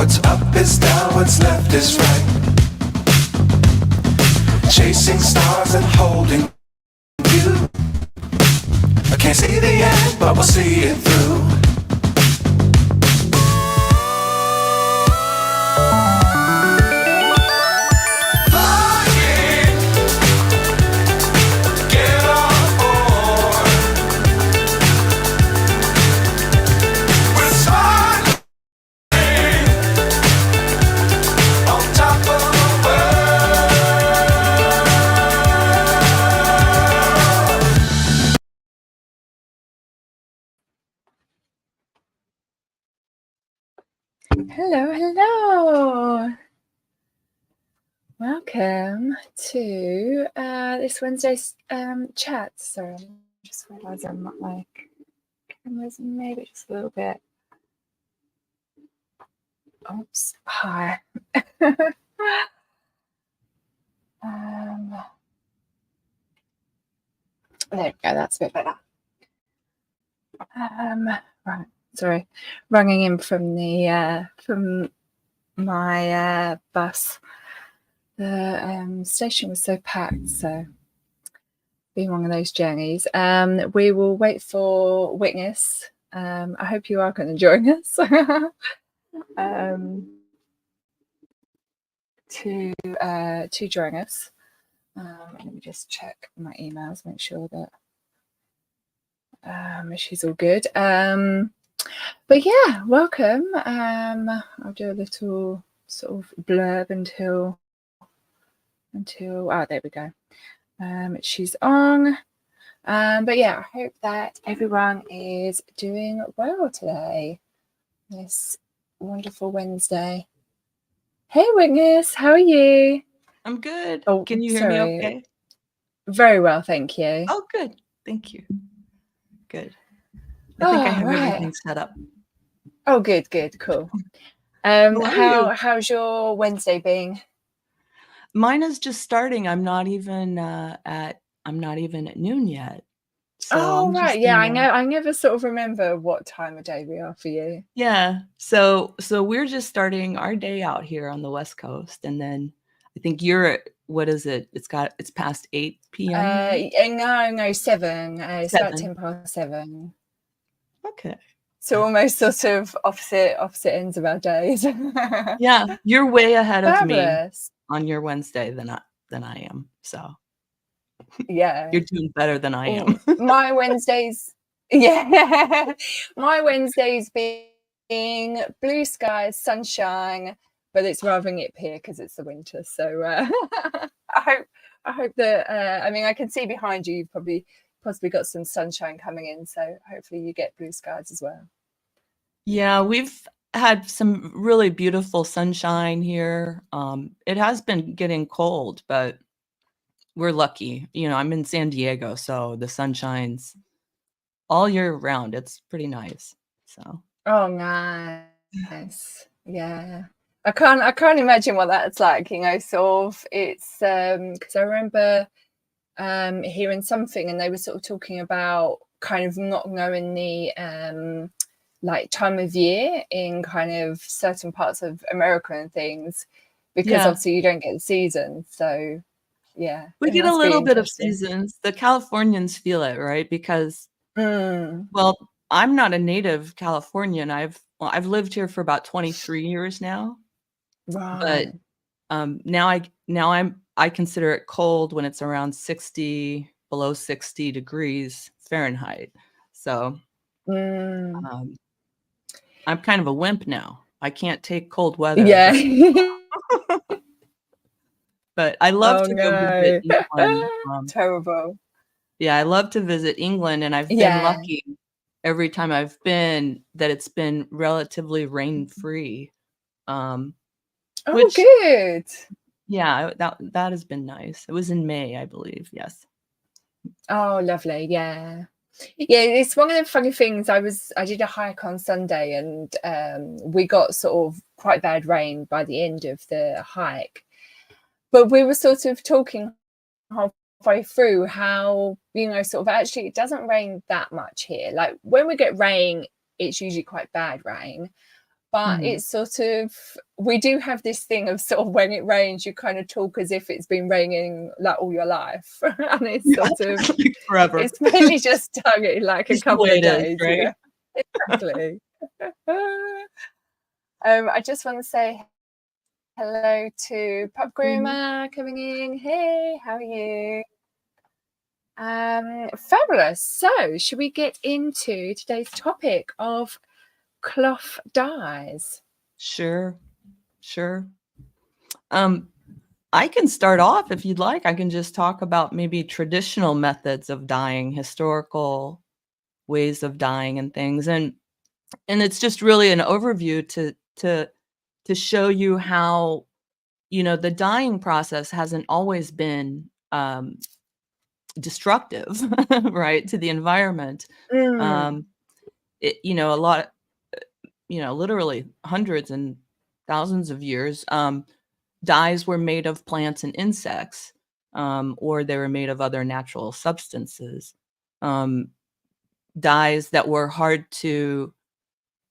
What's up is down, what's left is right. Chasing stars and holding you. I can't see the end, but we'll see it through. Hello. Welcome to this Wednesday's chat. Sorry, I'm just realising my camera's maybe just a little bit. Oops. Hi. There we go. That's a bit better. Right. Sorry, running in from the from my bus. The station was so packed, so being one of those journeys. We will wait for Witness. I hope you are going to join us to join us. Let me just check my emails, make sure that she's all good. But yeah, welcome. I'll do a little sort of blurb until there we go. She's on. But yeah, I hope that everyone is doing well today. This wonderful Wednesday. Hey Witness, how are you? I'm good. Oh, can you hear me okay? Very well, thank you. Oh, good. Thank you. Good. I think I have everything set up. Oh, good, cool. How's your Wednesday been? Mine is just starting. I'm not even at noon yet. So right, yeah. I never sort of remember what time of day we are for you. Yeah. So we're just starting our day out here on the West Coast, and then I think you're at, what is it? It's past 8 p.m. No, 7. It's about 7:10. Okay. So almost sort of opposite ends of our days. Yeah, you're way ahead of me on your Wednesday than I am. So yeah, you're doing better than I am. My Wednesdays, yeah, my Wednesdays being blue skies, sunshine, but it's rather nip here because it's the winter. So I hope that I mean, I can see behind you. You've possibly got some sunshine coming in, so hopefully you get blue skies as well. Yeah, we've had some really beautiful sunshine here. It has been getting cold, but we're lucky. You know, I'm in San Diego, so the sun shines all year round. It's pretty nice. So. Oh, nice. Yeah. I can't imagine what that's like, you know, sort of. It's because I remember hearing something and they were sort of talking about kind of not knowing the like time of year in kind of certain parts of America and things, because obviously you don't get the season. So yeah, we get a little bit of seasons. The Californians feel it, right? Because well, I'm not a native Californian. I've lived here for about 23 years now. Right. But now I consider it cold when it's around below 60 degrees Fahrenheit. So I'm kind of a wimp now. I can't take cold weather. Yeah. But I love to go visit England. Terrible. Yeah, I love to visit England, and I've been lucky every time I've been that it's been relatively rain-free. Good. Yeah, that has been nice. It was in May, I believe. Yes. Oh, lovely. Yeah. Yeah, it's one of the funny things. I did a hike on Sunday, and we got sort of quite bad rain by the end of the hike. But we were sort of talking halfway through how, you know, sort of actually it doesn't rain that much here. Like when we get rain, it's usually quite bad rain. but it's sort of, we do have this thing of sort of when it rains, you kind of talk as if it's been raining like all your life. And it's sort of like forever. it's mainly just targeted like a Just the couple way of it is, days. right? Yeah, exactly. I just want to say hello to Pub Groomer coming in. Hey, how are you? Fabulous. So should we get into today's topic of cloth dyes? Sure. I can start off if you'd like. I can just talk about maybe traditional methods of dyeing, historical ways of dyeing and things. And it's just really an overview to show you how, the dyeing process hasn't always been destructive, right, to the environment. A lot, literally hundreds and thousands of years, dyes were made of plants and insects, or they were made of other natural substances. Dyes that were hard to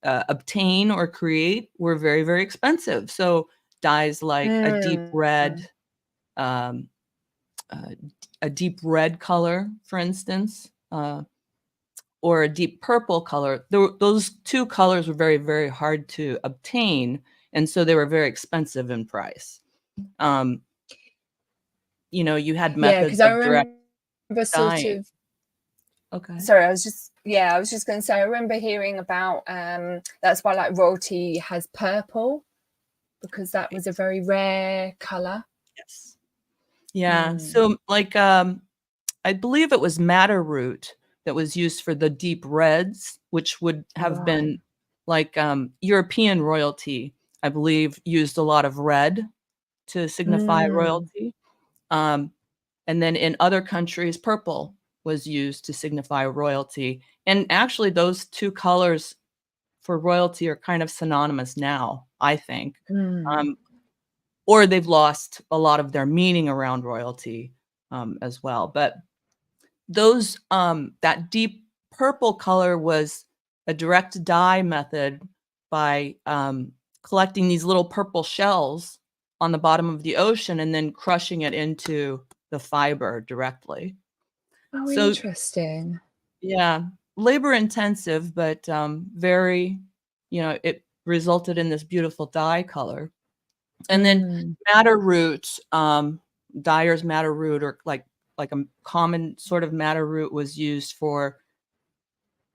obtain or create were very, very expensive. So dyes like a deep red, um, a deep red color, for instance, or a deep purple color. Those two colors were very, very hard to obtain, and so they were very expensive in price. You had methods because I of direct remember sort dyeing. of. Okay. Sorry, I was just going to say, I remember hearing about that's why like royalty has purple, because that was a very rare color. Yes. Yeah. So like I believe it was madder root that was used for the deep reds, which would have been like European royalty, I believe, used a lot of red to signify royalty. And then in other countries, purple was used to signify royalty. And actually, those two colors for royalty are kind of synonymous now, I think. Or they've lost a lot of their meaning around royalty as well. But those that deep purple color was a direct dye method by collecting these little purple shells on the bottom of the ocean and then crushing it into the fiber directly. Oh, So, interesting. yeah, labor intensive, but very, it resulted in this beautiful dye color. And then madder root, dyer's madder root, or like a common sort of madder root, was used for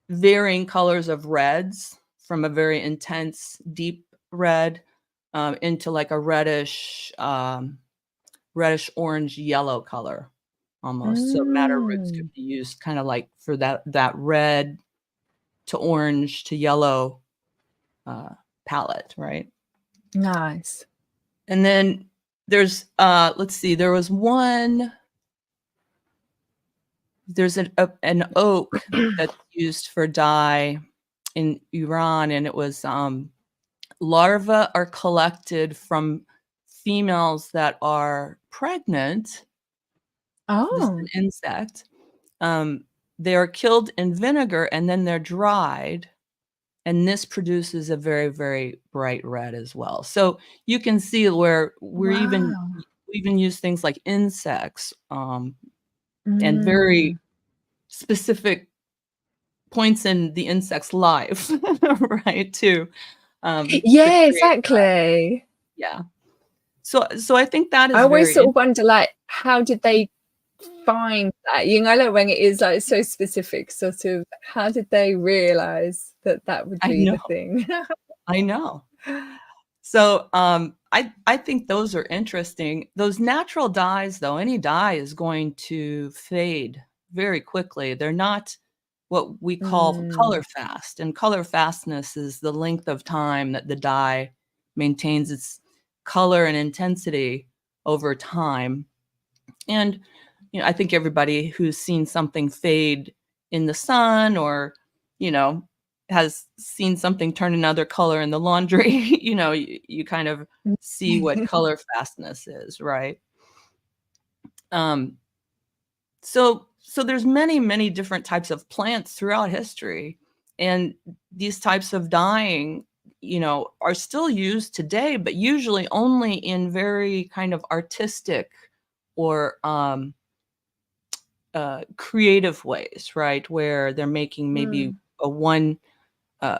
varying colors of reds, from a very intense deep red into like a reddish orange yellow color almost. So madder roots could be used kind of like for that red to orange to yellow palette, right? Nice. And then there's let's see, there's an oak that's used for dye in Iran, and it was larvae are collected from females that are pregnant. This is an insect. They are killed in vinegar and then they're dried, and this produces a very, very bright red as well. So you can see where we even use things like insects and very specific points in the insect's life, right? To Exactly. Yeah. So I think that is I always very sort of wonder, like, how did they find that? Like when it is like so specific, sort of, how did they realize that would be the thing? I know. So I think those are interesting. Those natural dyes, though, any dye is going to fade very quickly. They're not what we call color fast. And color fastness is the length of time that the dye maintains its color and intensity over time. And I think everybody who's seen something fade in the sun, or has seen something turn another color in the laundry, you kind of see what color fastness is, right? So there's many, many different types of plants throughout history, and these types of dyeing you know, are still used today, but usually only in very kind of artistic or creative ways, right? Where they're making maybe a one uh,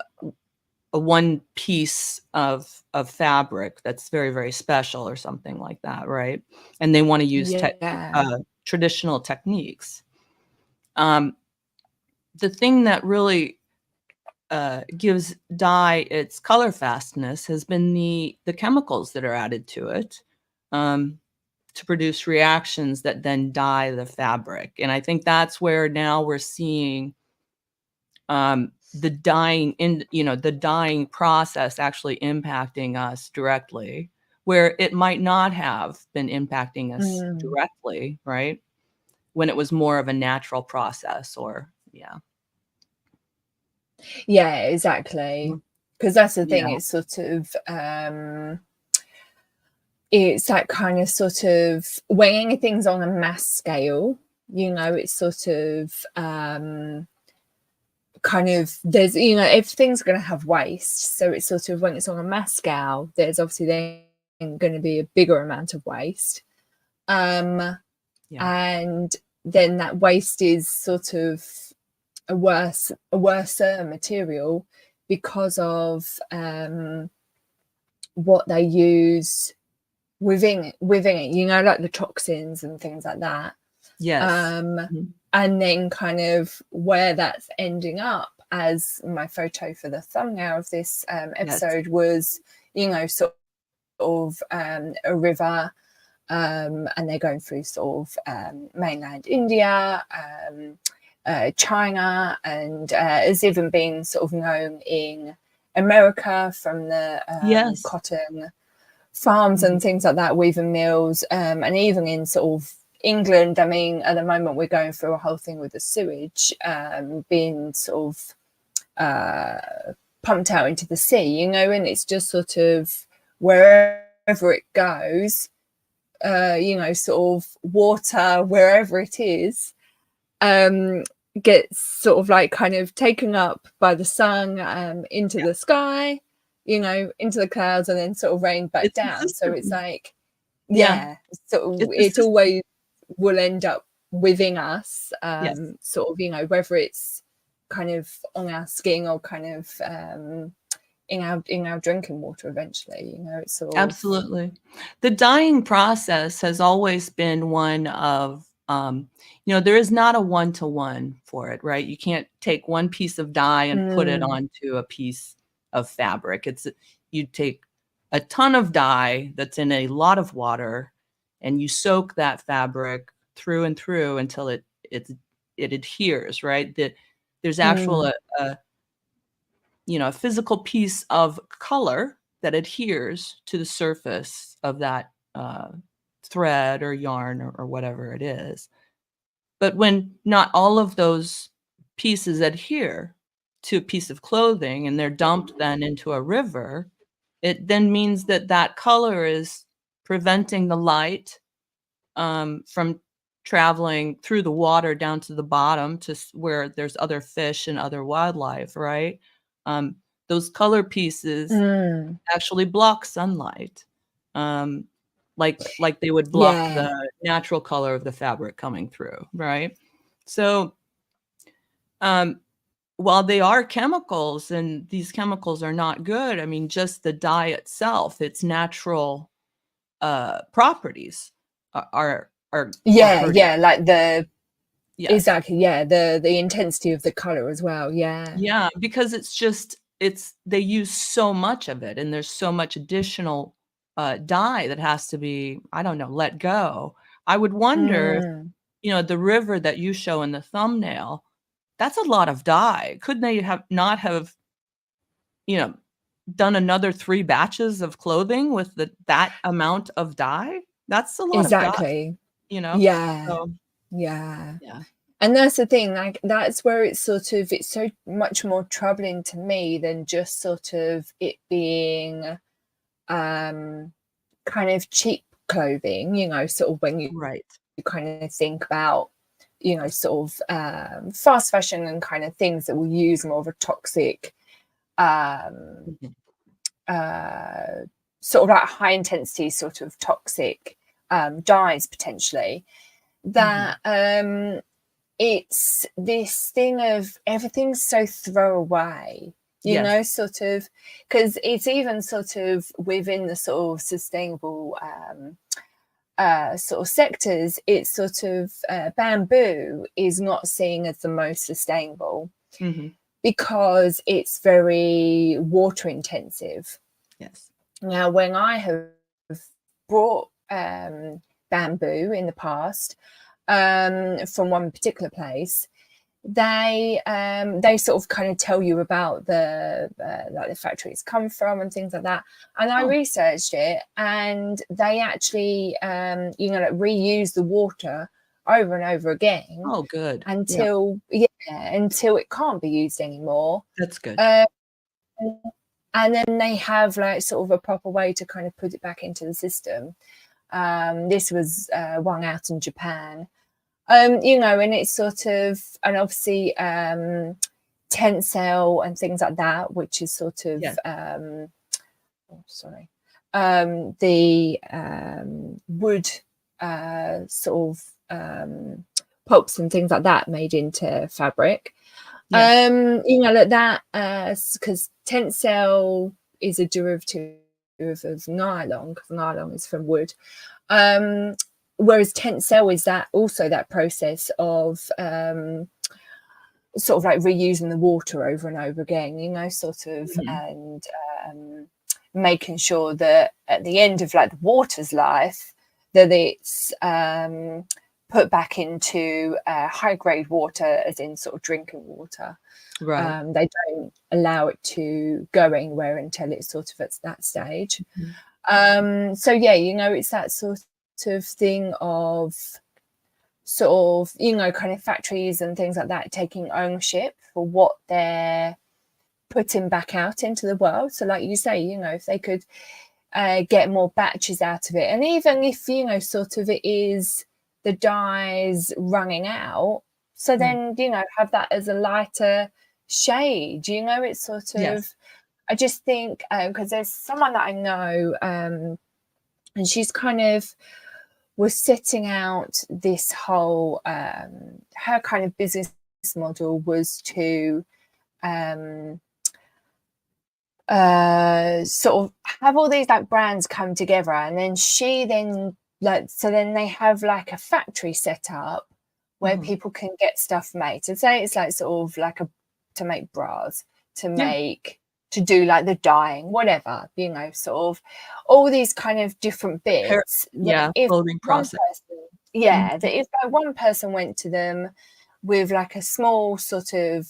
a one piece of fabric that's very, very special or something like that, right? And they want to use Yeah. traditional techniques. The thing that really gives dye its color fastness has been the chemicals that are added to it to produce reactions that then dye the fabric. And I think that's where now we're seeing the dyeing process actually impacting us directly, where it might not have been impacting us directly, right? When it was more of a natural process, or Yeah, exactly. Because that's the thing, yeah, it's sort of it's that kind of sort of weighing things on a mass scale, you know, it's sort of kind of, there's, you know, everything's going to have waste, so it's sort of, when it's on a mass scale, there's obviously then going to be a bigger amount of waste, yeah, and then that waste is sort of a worse material because of what they use within it, you know, like the toxins and things like that. yes, And then kind of where that's ending up, as my photo for the thumbnail of this episode was, you know, sort of a river, and they're going through sort of mainland India, China, and has even been sort of known in America from the yes, cotton farms and things like that, weaving mills, and even in sort of England. I mean, at the moment we're going through a whole thing with the sewage being sort of pumped out into the sea, you know, and it's just sort of wherever it goes, you know, sort of water, wherever it is, gets sort of like kind of taken up by the sun into the sky, you know, into the clouds, and then sort of rained back it's down. So it's like, yeah, so it's a it system. always will end up within us, Yes. sort of, you know, whether it's kind of on our skin or kind of in our drinking water eventually, you know, it's sort of Absolutely. The dyeing process has always been one of, you know, there is not a one-to-one for it, right? You can't take one piece of dye and put it onto a piece of fabric. You take a ton of dye that's in a lot of water, and you soak that fabric through and through until it adheres, right? That there's actual you know, a physical piece of color that adheres to the surface of that thread or yarn or whatever it is. But when not all of those pieces adhere to a piece of clothing and they're dumped then into a river, it then means that that color is preventing the light from traveling through the water down to the bottom to where there's other fish and other wildlife, right? Um, those color pieces actually block sunlight, um, like they would block yeah, the natural color of the fabric coming through, right? So, um, while they are chemicals and these chemicals are not good, I mean, just the dye itself, its natural properties are hurting. like the Yes. exactly, yeah, the intensity of the color as well, yeah. Yeah, because they use so much of it, and there's so much additional dye that has to be, I don't know, let go. I would wonder if, you know, the river that you show in the thumbnail, that's a lot of dye. Couldn't they have not have, you know, done another 3 batches of clothing with that amount of dye? That's a lot of dye, Exactly. you know? Yeah, So, yeah. yeah. And that's the thing, like that's where it's sort of, it's so much more troubling to me than just sort of it being kind of cheap clothing, you know, sort of when you Right. kind of think about, you know, sort of fast fashion and kind of things that will use more of a toxic Mhm. sort of like high intensity, sort of toxic dyes potentially, that it's this thing of everything's so throwaway, you know, sort of, because it's even sort of within the sort of sustainable sort of sectors, it's sort of bamboo is not seen as the most sustainable because it's very water intensive. Yes. Now, when I have brought bamboo in the past from one particular place, they sort of kind of tell you about the like the factory it's come from and things like that. And I researched it, and they actually you know, like, reuse the water over and over again. Oh, good. Until until it can't be used anymore. That's good. And then they have like sort of a proper way to kind of put it back into the system. This was one out in Japan. You know, and it's sort of, and obviously tencel and things like that, which is sort of the wood sort of pulps and things like that made into fabric. You know, like that, because tencel is a derivative of nylon, because nylon is from wood. Whereas tencel is that also that process of sort of like reusing the water over and over again, you know, sort of, and making sure that at the end of like the water's life, that it's put back into high grade water, as in sort of drinking water. Right. They don't allow it to go anywhere until it's sort of at that stage. So yeah, you know, it's that sort of thing of sort of, you know, kind of factories and things like that taking ownership for what they're putting back out into the world. So like you say, you know, if they could get more batches out of it, and even if, you know, sort of it is the dyes running out, so then, you know, have that as a lighter shade, you know, it's sort of, I just think, because there's someone that I know, and she's kind of was setting out this whole, her kind of business model was to sort of have all these like brands come together, and then she then like, so then they have like a factory set up where people can get stuff made. So say it's like sort of like to make bras, to make, to do like the dyeing, whatever, you know, sort of all these kind of different bits. If clothing process. that if like one person went to them with like a small sort of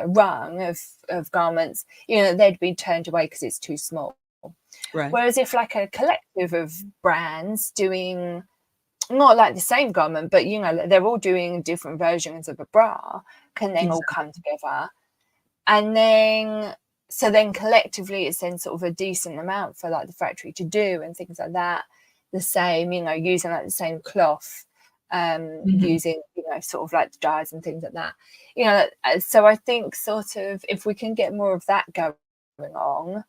rung of garments, you know, they'd be turned away because it's too small. Right. Whereas if like a collective of brands doing not like the same garment, but, you know, they're all doing different versions of a bra, can then all come together. And then, so then collectively it's then sort of a decent amount for like the factory to do and things like that. The same, you know, using like the same cloth, using, you know, sort of like the dyes and things like that. You know, so I think sort of if we can get more of that going on.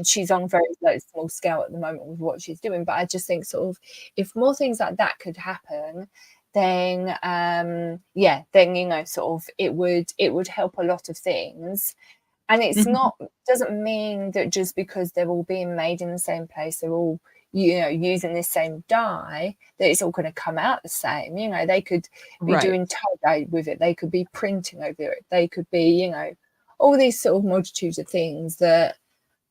She's on very like, small scale at the moment with what she's doing, but I just think sort of if more things like that could happen, then then, you know, sort of it would help a lot of things. And it's not, doesn't mean that just because they're all being made in the same place, they're all, you know, using the same dye, that it's all going to come out the same. You know, they could be doing tie-dye with it, they could be printing over it, they could be, you know, all these sort of multitudes of things that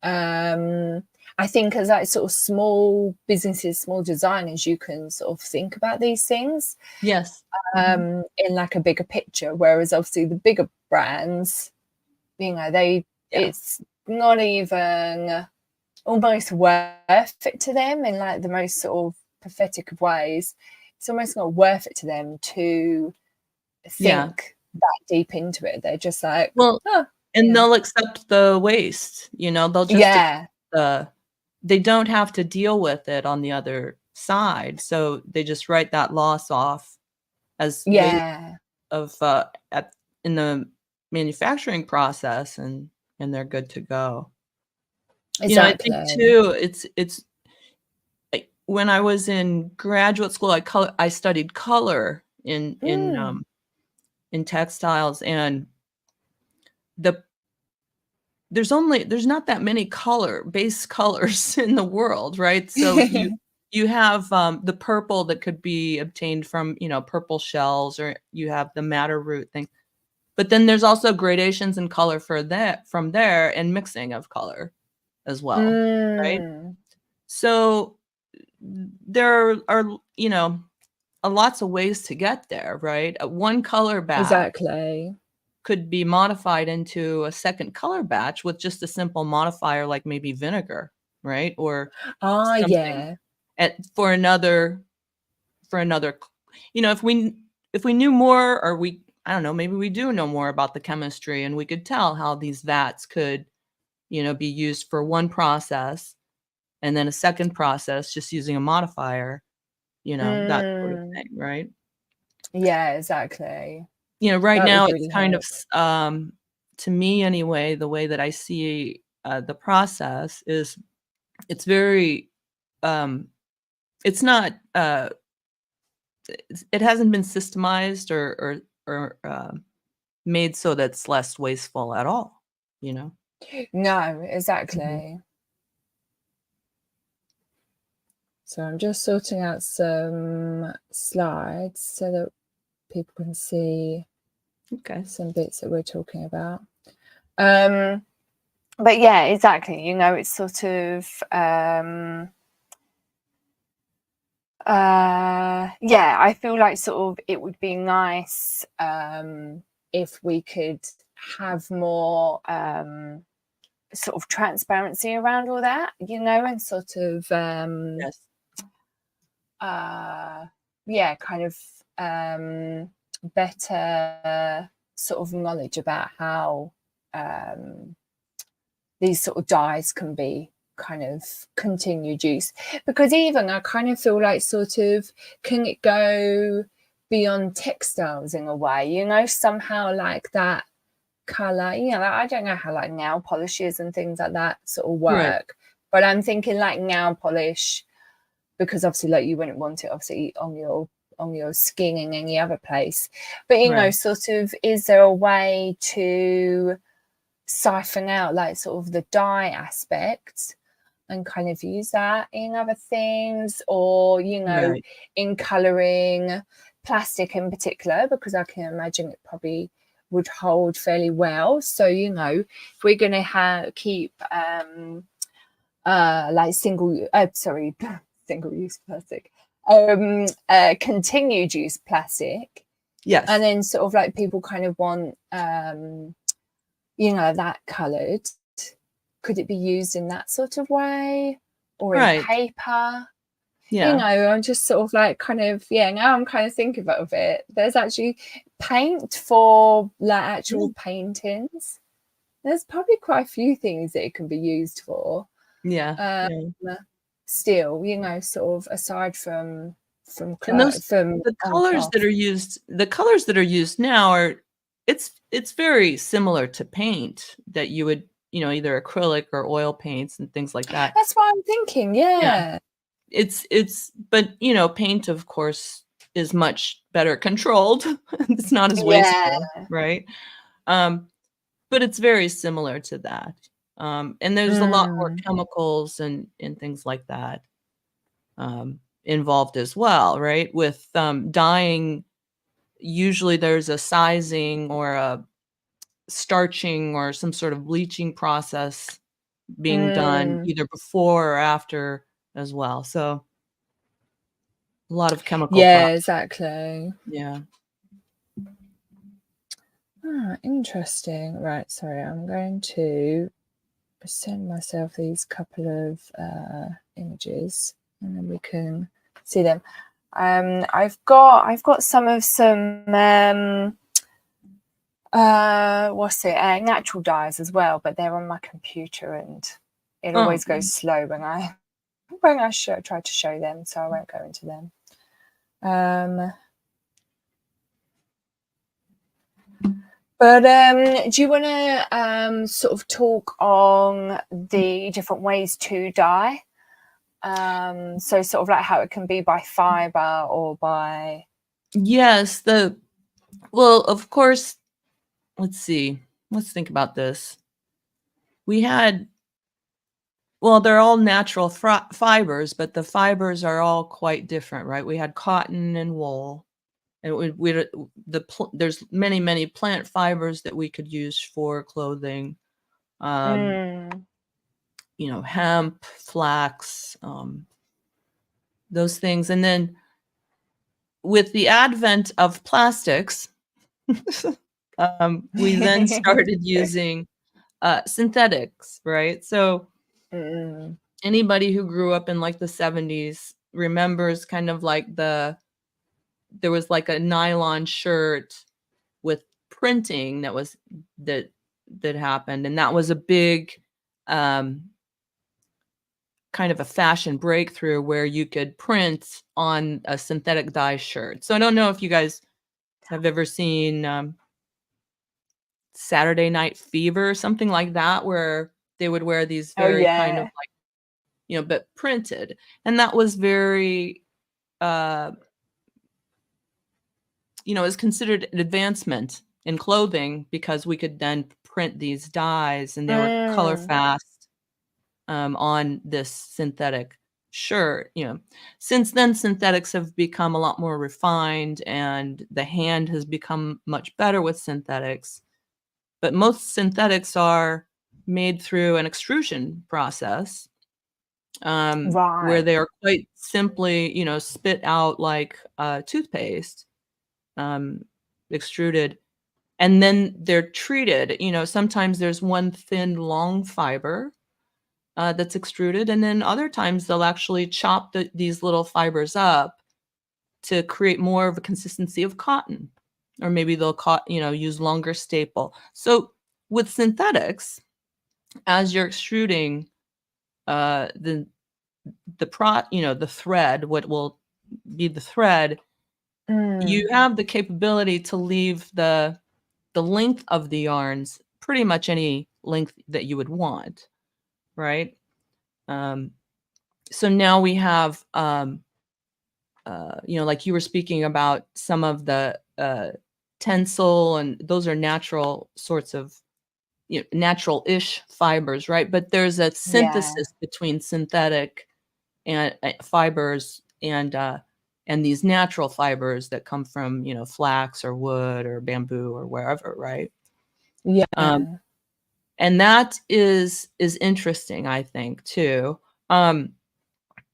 I think as like sort of small businesses, small designers, you can sort of think about these things in like a bigger picture, whereas obviously the bigger brands, you know, it's not even almost worth it to them in like the most sort of pathetic of ways. It's almost not worth it to them to think that deep into it. They're just like, and they'll accept the waste, you know, they'll just they don't have to deal with it on the other side. So they just write that loss off as waste of in the manufacturing process, and they're good to go. You know, I think Exactly. too, it's when I was in graduate school, I studied color Mm. in textiles, and the there's not that many base colors in the world, right? So you have, the purple that could be obtained from, purple shells, or you have the madder root thing. But then there's also gradations in color from there, and mixing of color as well, right? Mm. So there are, lots of ways to get there, right? One color batch Exactly. could be modified into a second color batch with just a simple modifier like maybe vinegar, right? Or Ah, something yeah. at for another if we knew more, or I don't know, maybe we do know more about the chemistry, and we could tell how these vats could, be used for one process, and then a second process just using a modifier, that sort of Mm. thing, right? Yeah, exactly. Right That now would it's really kind of help. to me anyway, the way that I see, the process is it's very, um, it's not, it hasn't been systemized or made so that it's less wasteful at all, you know? No, Mhm. exactly. So I'm just sorting out some slides so that people can see Okay. some bits that we're talking about. But yeah, exactly. It's sort of yeah, I feel like sort of it would be nice if we could have more sort of transparency around all that, and sort of Yes. yeah, kind of better sort of knowledge about how these sort of dyes can be kind of continued use. Because even I kind of feel like sort of, can it go beyond textiles in a way, somehow like that color, like, I don't know how like nail polishes and things like that sort of Right. work, but I'm thinking like nail polish, because obviously like you wouldn't want it obviously on your skin in any other place, but Right. sort of, is there a way to siphon out like sort of the dye aspect and kind of use that in other things, or Right. in coloring plastic in particular, because I can imagine it probably would hold fairly well. So if we're going to keep like single use plastic, continued use plastic, and Yes. then sort of like people kind of want that coloured, could it be used in that sort of way, or in Right. paper? Yeah. I'm just sort of like kind of, yeah, now I'm kind of thinking about it. There's actually paint for like Yeah. actual paintings. There's probably quite a few things that it can be used for. Yeah. Um, Yeah. Still, sort of aside And the on colors that cloth. are used now it's very similar to paint that you would, either acrylic or oil paints and things like that. That's what I'm thinking. Yeah. Yeah. But, paint, of course, is much better controlled. It's not as Yeah. wasteful, right? Um, but it's very similar to that. And there's a lot more Mm. chemicals and things like that, involved as well, right? With, dyeing, usually there's a sizing or a starching or some sort of bleaching process being done Mm. either before or after as well. So a lot of chemical Yeah, process. exactly. Yeah. Interesting. Right, sorry, I'm going to send myself these couple of images, and then we can see them. I've got some what's it, natural dyes as well, but they're on my computer, and it Oh, always goes slow when I try to show them, so I won't go into them. But do you want to sort of talk on the different ways to dye? So sort of like how it can be by fiber or by... Yes, well, of course, let's see. Let's think about this. We had, well, they're all natural fibers, but the fibers are all quite different, right? We had cotton and wool, and there's many plant fibers that we could use for clothing. You know, hemp, flax, those things. And then with the advent of plastics, we then started using synthetics, right? So anybody who grew up in like the 70s remembers kind of like there was like a nylon shirt with printing that happened, and that was a big kind of a fashion breakthrough where you could print on a synthetic dye shirt. So I don't know if you guys have ever seen Saturday Night Fever or something like that, where they would wear these Oh very kind of yeah. like, you know, but printed. And that was very, you know, is considered an advancement in clothing because we could then print these dyes and they were color fast on this synthetic shirt. You know, since then synthetics have become a lot more refined and the hand has become much better with synthetics. But most synthetics are made through an extrusion process, where Right. they are quite simply, you know, spit out like toothpaste, extruded, and then they're treated. You know, sometimes there's one thin, long fiber that's extruded, and then other times they'll actually chop these little fibers up to create more of a consistency of cotton, or maybe they'll use longer staple. So with synthetics, as you're extruding the the thread, what will be the thread, you have the capability to leave the length of the yarns pretty much any length that you would want, right? So now we have you know, like you were speaking about some of the tencel, and those are natural sorts of, you know, natural-ish fibers, right? But there's a Yeah. synthesis between synthetic and fibers and these natural fibers that come from, you know, flax or wood or bamboo or wherever, right? Um, Yeah. and that is interesting, I think, too.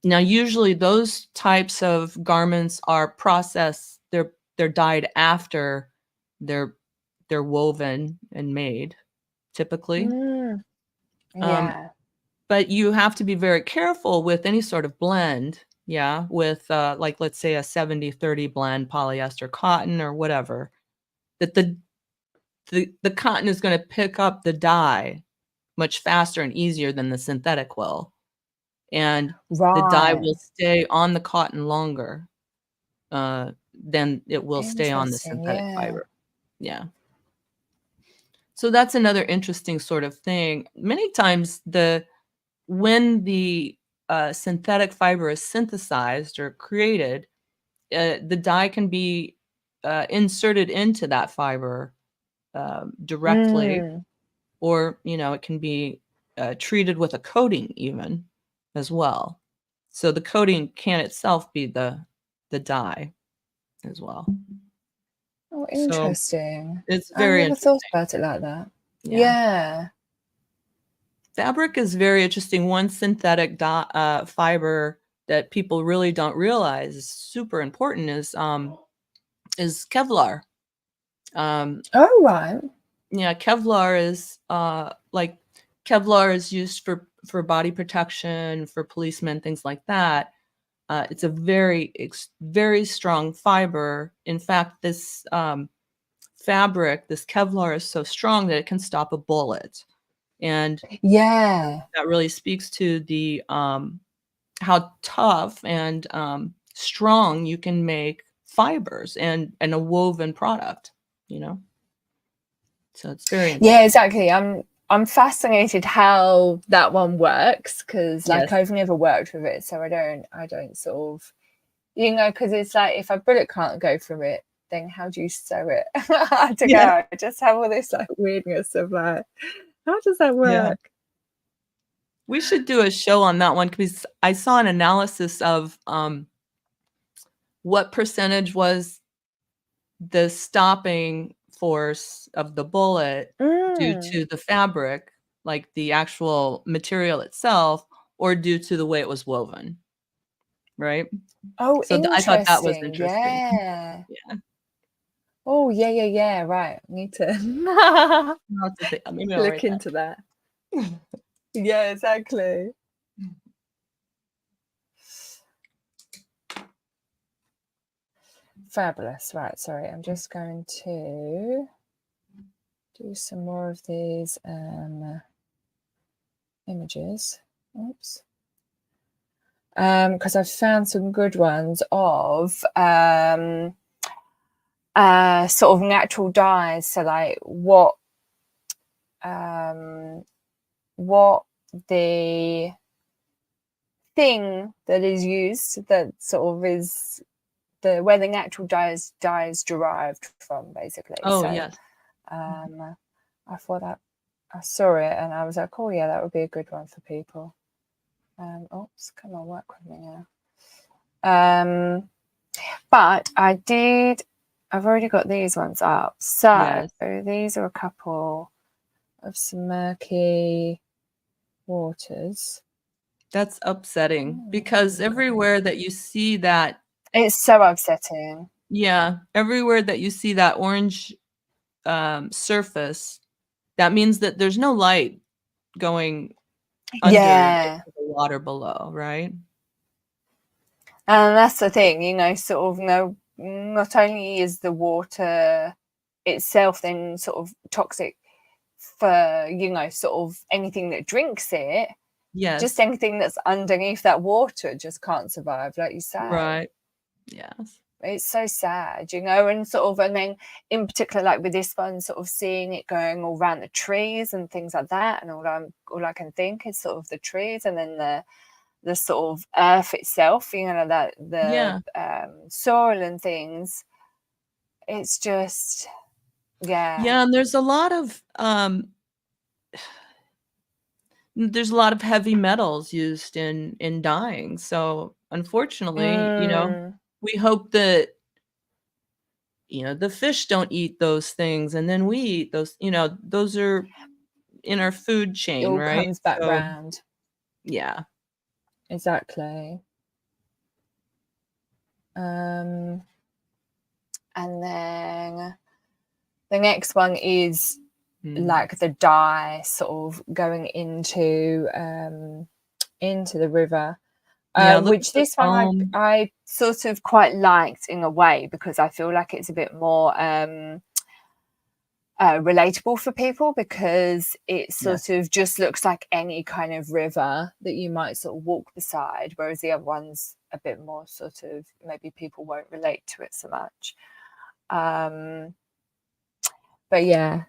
Now, usually those types of garments are processed. They're dyed after they're woven and made, typically. Um, Yeah. but you have to be very careful with any sort of blend, yeah, with like let's say a 70-30 blend polyester cotton or whatever, that the cotton is going to pick up the dye much faster and easier than the synthetic will. And the dye Right. will stay on the cotton longer than it will stay on the Interesting. synthetic Yeah. fiber. Yeah. So that's another interesting sort of thing. Many times when the synthetic fiber is synthesized or created, the dye can be inserted into that fiber directly, or you know, it can be treated with a coating even as well. So the coating can itself be the dye as well. Oh, So interesting. it's I very never thought interesting. about it like that. Yeah. Yeah. Fabric is very interesting. One synthetic fiber that people really don't realize is super important is Kevlar. Oh, right. Yeah, Kevlar is like Kevlar is used for body protection, for policemen, things like that. It's a very strong fiber. In fact, this fabric, this Kevlar, is so strong that it can stop a bullet, and Yeah. that really speaks to the how tough and strong you can make fibers and a woven product. You know. So it's very Yeah, exactly. I'm fascinated how that one works, because like yes. I've never worked with it, so I don't sort of, you know, because it's like if a bullet can't go through it, then how do you sew it? I don't Yeah. know. I just have all this like weirdness of like, how does that Yeah. work? We should do a show on that one because I saw an analysis of what percentage was the stopping force of the bullet due Mm. to the fabric, like the actual material itself, or due to the way it was woven, right? Oh, So I thought that was interesting. interesting. Yeah. Yeah. Oh, yeah. Right. Need to I'll have to maybe I'll look write that. into that. Yeah, exactly. Fabulous. Right. Sorry. I'm just going to do some more of these images. Oops. Because I've found some good ones of sort of natural dyes. So like what the thing that is used that sort of is where the natural dye is derived from, basically. Oh, So yes. I thought that I saw it and I was like, oh yeah, that would be a good one for people. Oops, come on, work with me now. But I've already got these ones up. So Yes. these are a couple of some murky waters. That's upsetting because everywhere that you see that, It's so upsetting. yeah, everywhere that you see that orange surface, that means that there's no light going under Yeah. into the water below, right? And that's the thing, you know, sort of not only is the water itself then sort of toxic for, you know, sort of anything that drinks it, just Yes. anything that's underneath that water just can't survive, like you say. Right. Yes. It's so sad, you know, and sort of, and then in particular, like with this one, sort of seeing it going all around the trees and things like that, and all I can think is sort of the trees, and then the sort of earth itself, you know, that the Yeah. soil and things. It's just, yeah. Yeah, and there's a lot of heavy metals used in dyeing. So unfortunately, Mm, we hope that the fish don't eat those things and then we eat those, those are in our food it chain, all right? comes back So round. yeah. Exactly. And then the next one is like the dye sort of going into the river. Yeah, look at Which the this one foam. I sort of quite liked in a way, because I feel like it's a bit more relatable for people, because it Yes. sort of just looks like any kind of river that you might sort of walk beside, whereas the other one's a bit more sort of, maybe people won't relate to it so much. But yeah,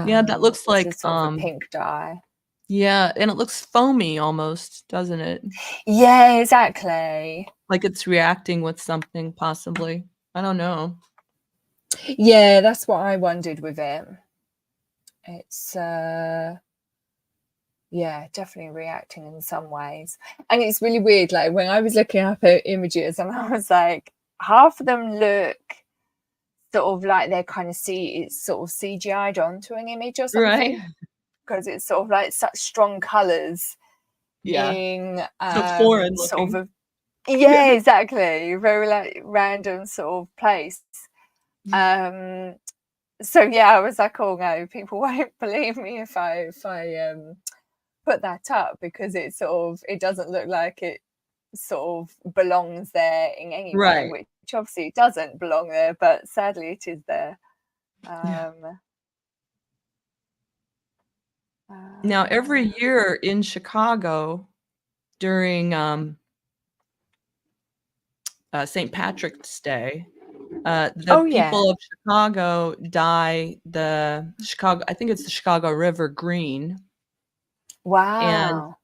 Yeah, that looks it's a like sort of a pink dye. yeah, and it looks foamy almost, doesn't it? Yeah, exactly. Like it's reacting with something possibly. I don't know. Yeah, that's what I wondered with it. It's yeah, definitely reacting in some ways. And it's really weird, like when I was looking up at images and I was like, half of them look sort of like they're kind of it's sort of CGI'd onto an image or Right? something, because it's sort of like such strong colors Yeah. in So foreign sort of looking. yeah, exactly, very like random sort of place. So yeah, I was like, oh no, people won't believe me if I put that up, because it doesn't look like it sort of belongs there in any way, Right. which obviously it doesn't belong there, but sadly it is there. Yeah. Um, Now, every year in Chicago during St. Patrick's Day, The Oh yeah. people of Chicago dye I think it's the Chicago River green. And Wow.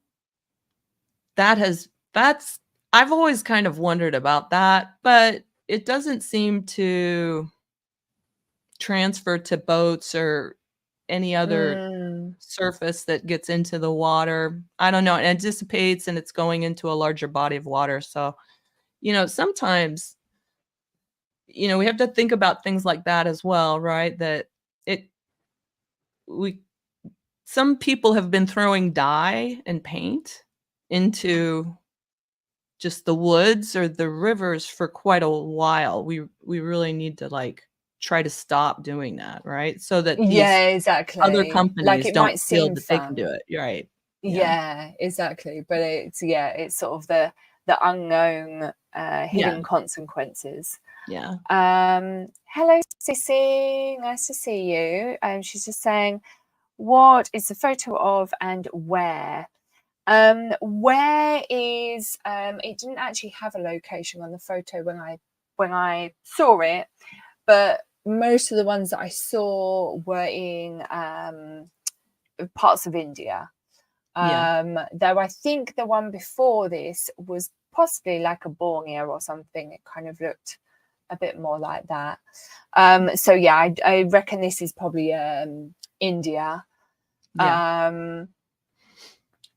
I've always kind of wondered about that, but it doesn't seem to transfer to boats or any other Mm, surface that gets into the water. I don't know. It dissipates and it's going into a larger body of water. So, sometimes, we have to think about things like that as well, right? That it, we, some people have been throwing dye and paint into just the woods or the rivers for quite a while. We really need to like try to stop doing that, right? So that these yeah, other exactly. Like companies it don't might feel seem that they can do fun. it. You're right. Yeah. Yeah, exactly. But it's sort of the unknown, Yeah. hidden consequences. Yeah. Hello, Sissy. Nice to see you. She's just saying, what is the photo of and where? Where is it didn't actually have a location on the photo when I saw it, but most of the ones that I saw were in parts of India. Yeah. Though I think the one before this was possibly like a Borneo or something. It kind of looked a bit more like that. So yeah, I reckon this is probably India. Yeah.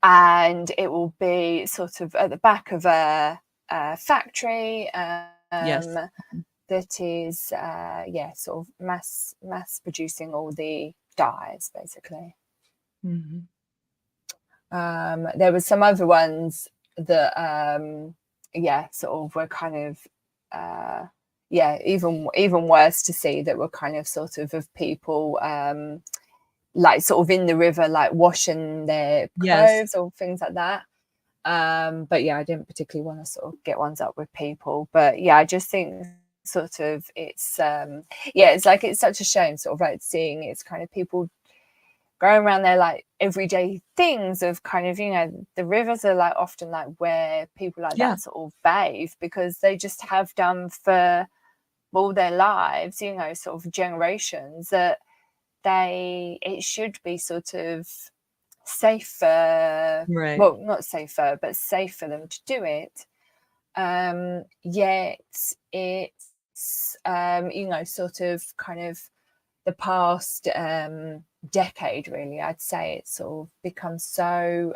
And it will be sort of at the back of a factory Yes. that is sort of mass producing all the dyes basically. Mhm. There were some other ones that sort of were kind of even worse to see, that were kind of sort of people like sort of in the river, like washing their Yes. clothes or things like that. But yeah, I didn't particularly want to sort of get ones up with people. But yeah, I just think sort of it's like it's such a shame sort of like seeing it's kind of people going around there like everyday things of kind of, the rivers are like often like where people like Yeah. that sort of bathe, because they just have done for all their lives, sort of generations, that it should be sort of safer, Right. well, not safer, but safe for them to do it. Yet it's sort of kind of the past decade, really, I'd say it's sort of become so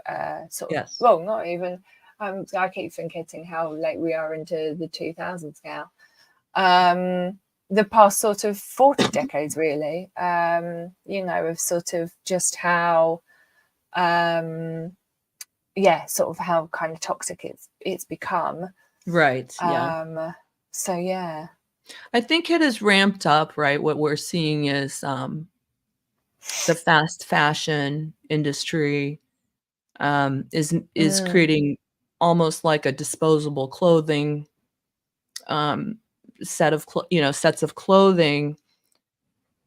sort of, Yes. well, not even I keep forgetting how late we are into the 2000s now. The past sort of 40 decades, really, of sort of just how sort of how kind of toxic it's become. Right. Yeah. So yeah. I think it has ramped up, right? What we're seeing is the fast fashion industry is creating almost like a disposable clothing sets of clothing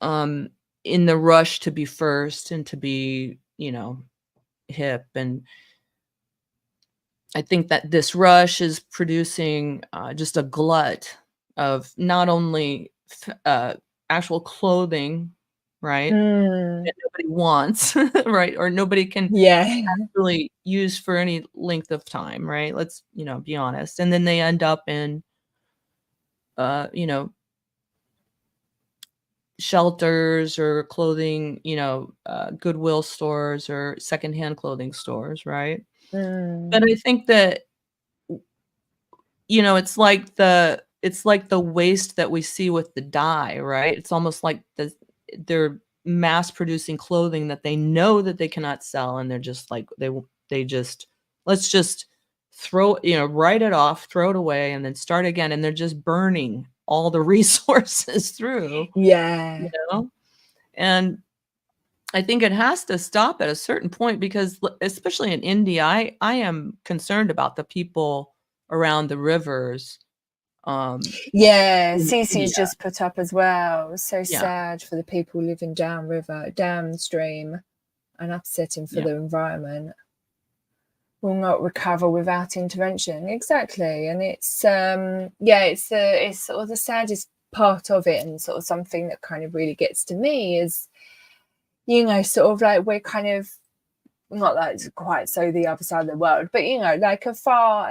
in the rush to be first and to be, hip. And I think that this rush is producing just a glut of not only actual clothing, right? That nobody wants, right? Or nobody can Yeah. really use for any length of time, right? Let's, be honest. And then they end up in, you know, shelters or clothing, Goodwill stores or secondhand clothing stores, right? But I think that, it's like the waste that we see with the dye, right? It's almost like they're mass producing clothing that they know that they cannot sell, and they're just like they just let's just write it off, throw it away, and then start again, and they're just burning all the resources through, Yeah. you know? And I think it has to stop at a certain point because especially in India, I am concerned about the people around the rivers, Yeah, in Cece's India. just put up as well. So Yeah, sad for the people living downstream, and upsetting for yeah, the environment. Will not recover without intervention. Exactly, and it's it's sort of the saddest part of it, and sort of something that kind of really gets to me is, you know, sort of like we're kind of, not that it's quite so the other side of the world, but, you know, like a fair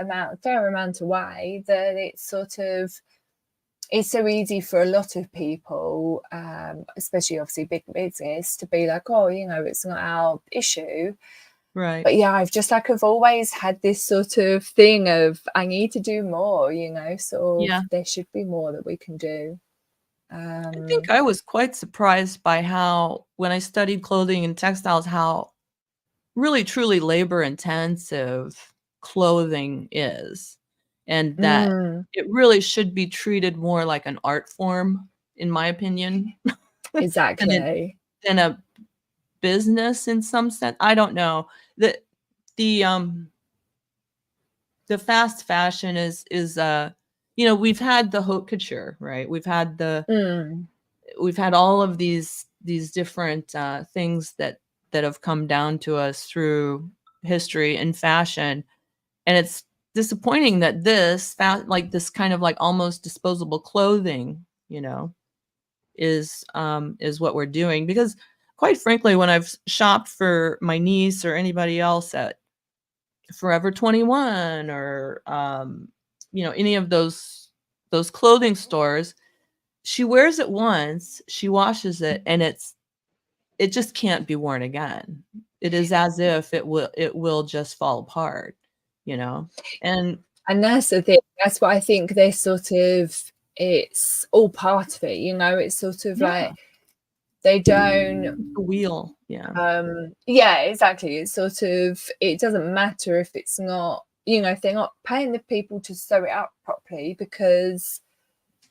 amount away, that it's sort of, it's so easy for a lot of people, especially obviously big business, to be like, oh, you know, it's not our issue. Right. But yeah, I've always had this sort of thing of, I need to do more, you know, sort of, Yeah. there should be more that we can do. I think I was quite surprised by how, when I studied clothing and textiles, how really truly labor intensive clothing is, and that it really should be treated more like an art form, in my opinion, Exactly. than a business in some sense. I don't know. The fast fashion is you know, we've had the haute couture, right? We've had all of these different things that have come down to us through history and fashion, and it's disappointing that this like this kind of like almost disposable clothing, you know, is what we're doing. Because quite frankly, when I've shopped for my niece or anybody else at Forever 21 or you know, any of those clothing stores, she wears it once, she washes it, and it just can't be worn again. It is as if it will just fall apart, you know? And that's the thing. That's what I think, they're sort of, it's all part of it, you know, it's sort of yeah, like, they don't, the wheel. Yeah. yeah, exactly. It's sort of, it doesn't matter if it's not, you know, if they're not paying the people to sew it up properly, because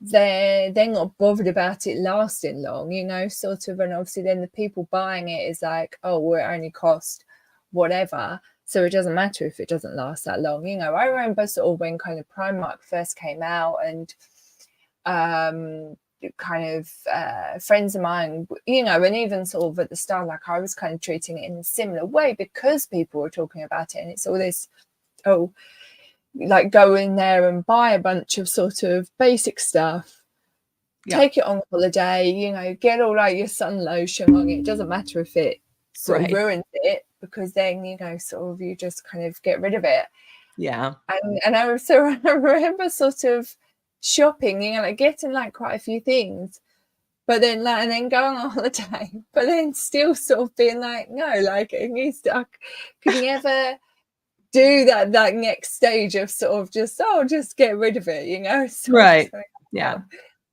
they're not bothered about it lasting long, you know, sort of. And obviously then the people buying it is like, oh, well, it only cost whatever, so it doesn't matter if it doesn't last that long, you know. I remember sort of when kind of Primark first came out, and kind of friends of mine, you know, and even sort of at the start, like I was kind of treating it in a similar way, because people were talking about it, and it's all this, oh, like go in there and buy a bunch of sort of basic stuff, take it on holiday, you know, get all like your sun lotion on it. It doesn't matter if it sort of ruins it, because then, you know, sort of you just kind of get rid of it. Yeah. And I remember sort of shopping, you know, like getting like quite a few things, but then like, and then going on holiday, but then still sort of being like, no, like it needs to, could you ever do that next stage of sort of just get rid of it, you know? Right. Yeah.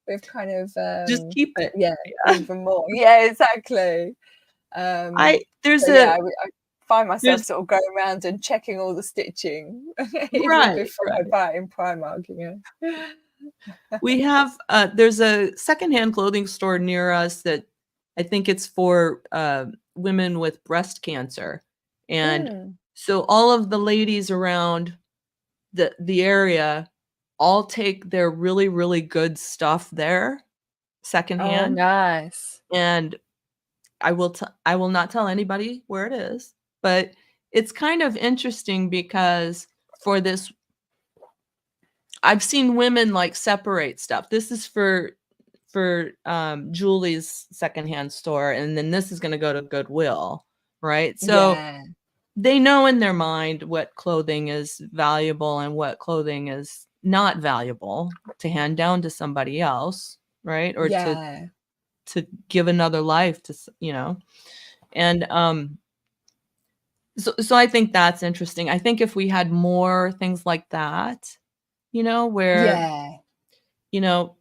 We've kind of Just keep it. yeah, even more. Yeah, exactly. I find myself sort of going around and checking all the stitching, even before I buy it in Primark, you know. We have there's a secondhand clothing store near us that I think it's for women with breast cancer, and so all of the ladies around the area all take their really, really good stuff there Oh, secondhand. nice. And I will not tell anybody where it is, but it's kind of interesting because for this, I've seen women like separate stuff. This is for Julie's secondhand store, and then this is going to go to Goodwill, right? So they know in their mind what clothing is valuable and what clothing is not valuable to hand down to somebody else, right? Or to give another life to, you know. And so I think that's interesting. I think if we had more things like that, you know, where you know,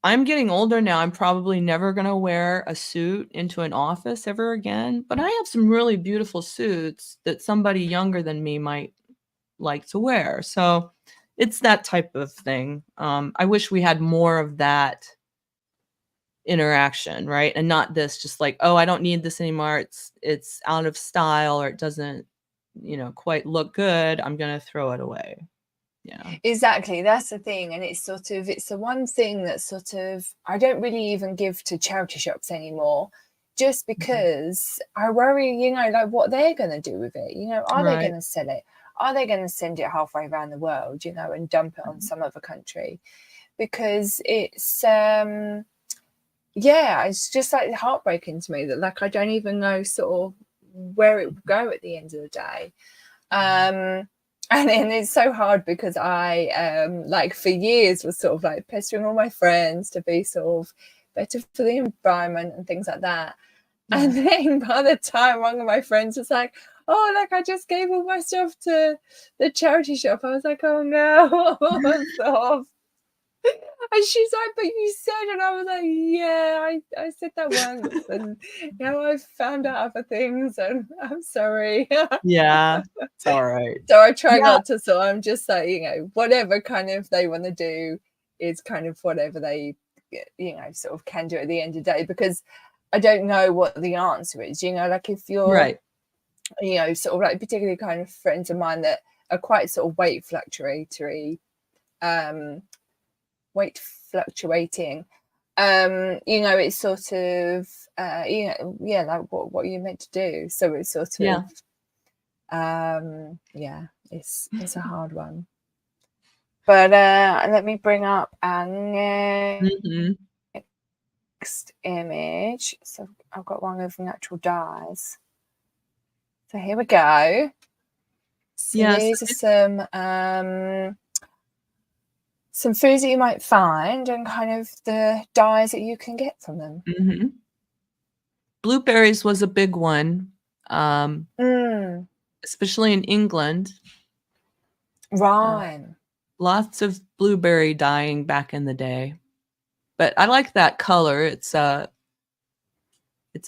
I'm getting older now. I'm probably never going to wear a suit into an office ever again, but I have some really beautiful suits that somebody younger than me might like to wear. So it's that type of thing. I wish we had more of that interaction, right? And not this just like, oh, I don't need this anymore. It's out of style, or it doesn't, you know, quite look good. I'm going to throw it away. Yeah. Exactly. That's the thing. And it's sort of, it's the one thing that sort of, I don't really even give to charity shops anymore, just because I worry, you know, like what they're going to do with it. You know, are they going to sell it? Are they going to send it halfway around the world, you know, and dump it on some other country? because it's it's just like heartbreaking to me that like I don't even know sort of where it would go at the end of the day. And then it's so hard because I like for years was sort of like pestering all my friends to be sort of better for the environment and things like that. Yeah. And then by the time one of my friends was like, oh, like I just gave all my stuff to the charity shop, I was like, oh no. Sort of. And she's like, but you said, and I was like, yeah, I said that once, and now I've found out other things, and I'm sorry. Yeah, it's all right. So I try Yeah. not to. So I'm just like, you know, whatever kind of they want to do is kind of whatever they, you know, sort of can do at the end of the day, because I don't know what the answer is. You know, like if you're, Right. you know, sort of like particularly kind of friends of mine that are quite sort of weight fluctuating, you know, it's sort of you know, yeah, like what you're meant to do. So it's sort of yeah, it's a hard one. But let me bring up our next image. So I've got one of natural dyes. So here we go. So these are some foods that you might find and kind of the dyes that you can get from them. Blueberries was a big one, especially in England. Right. Lots of blueberry dyeing back in the day. But I like that color. It's a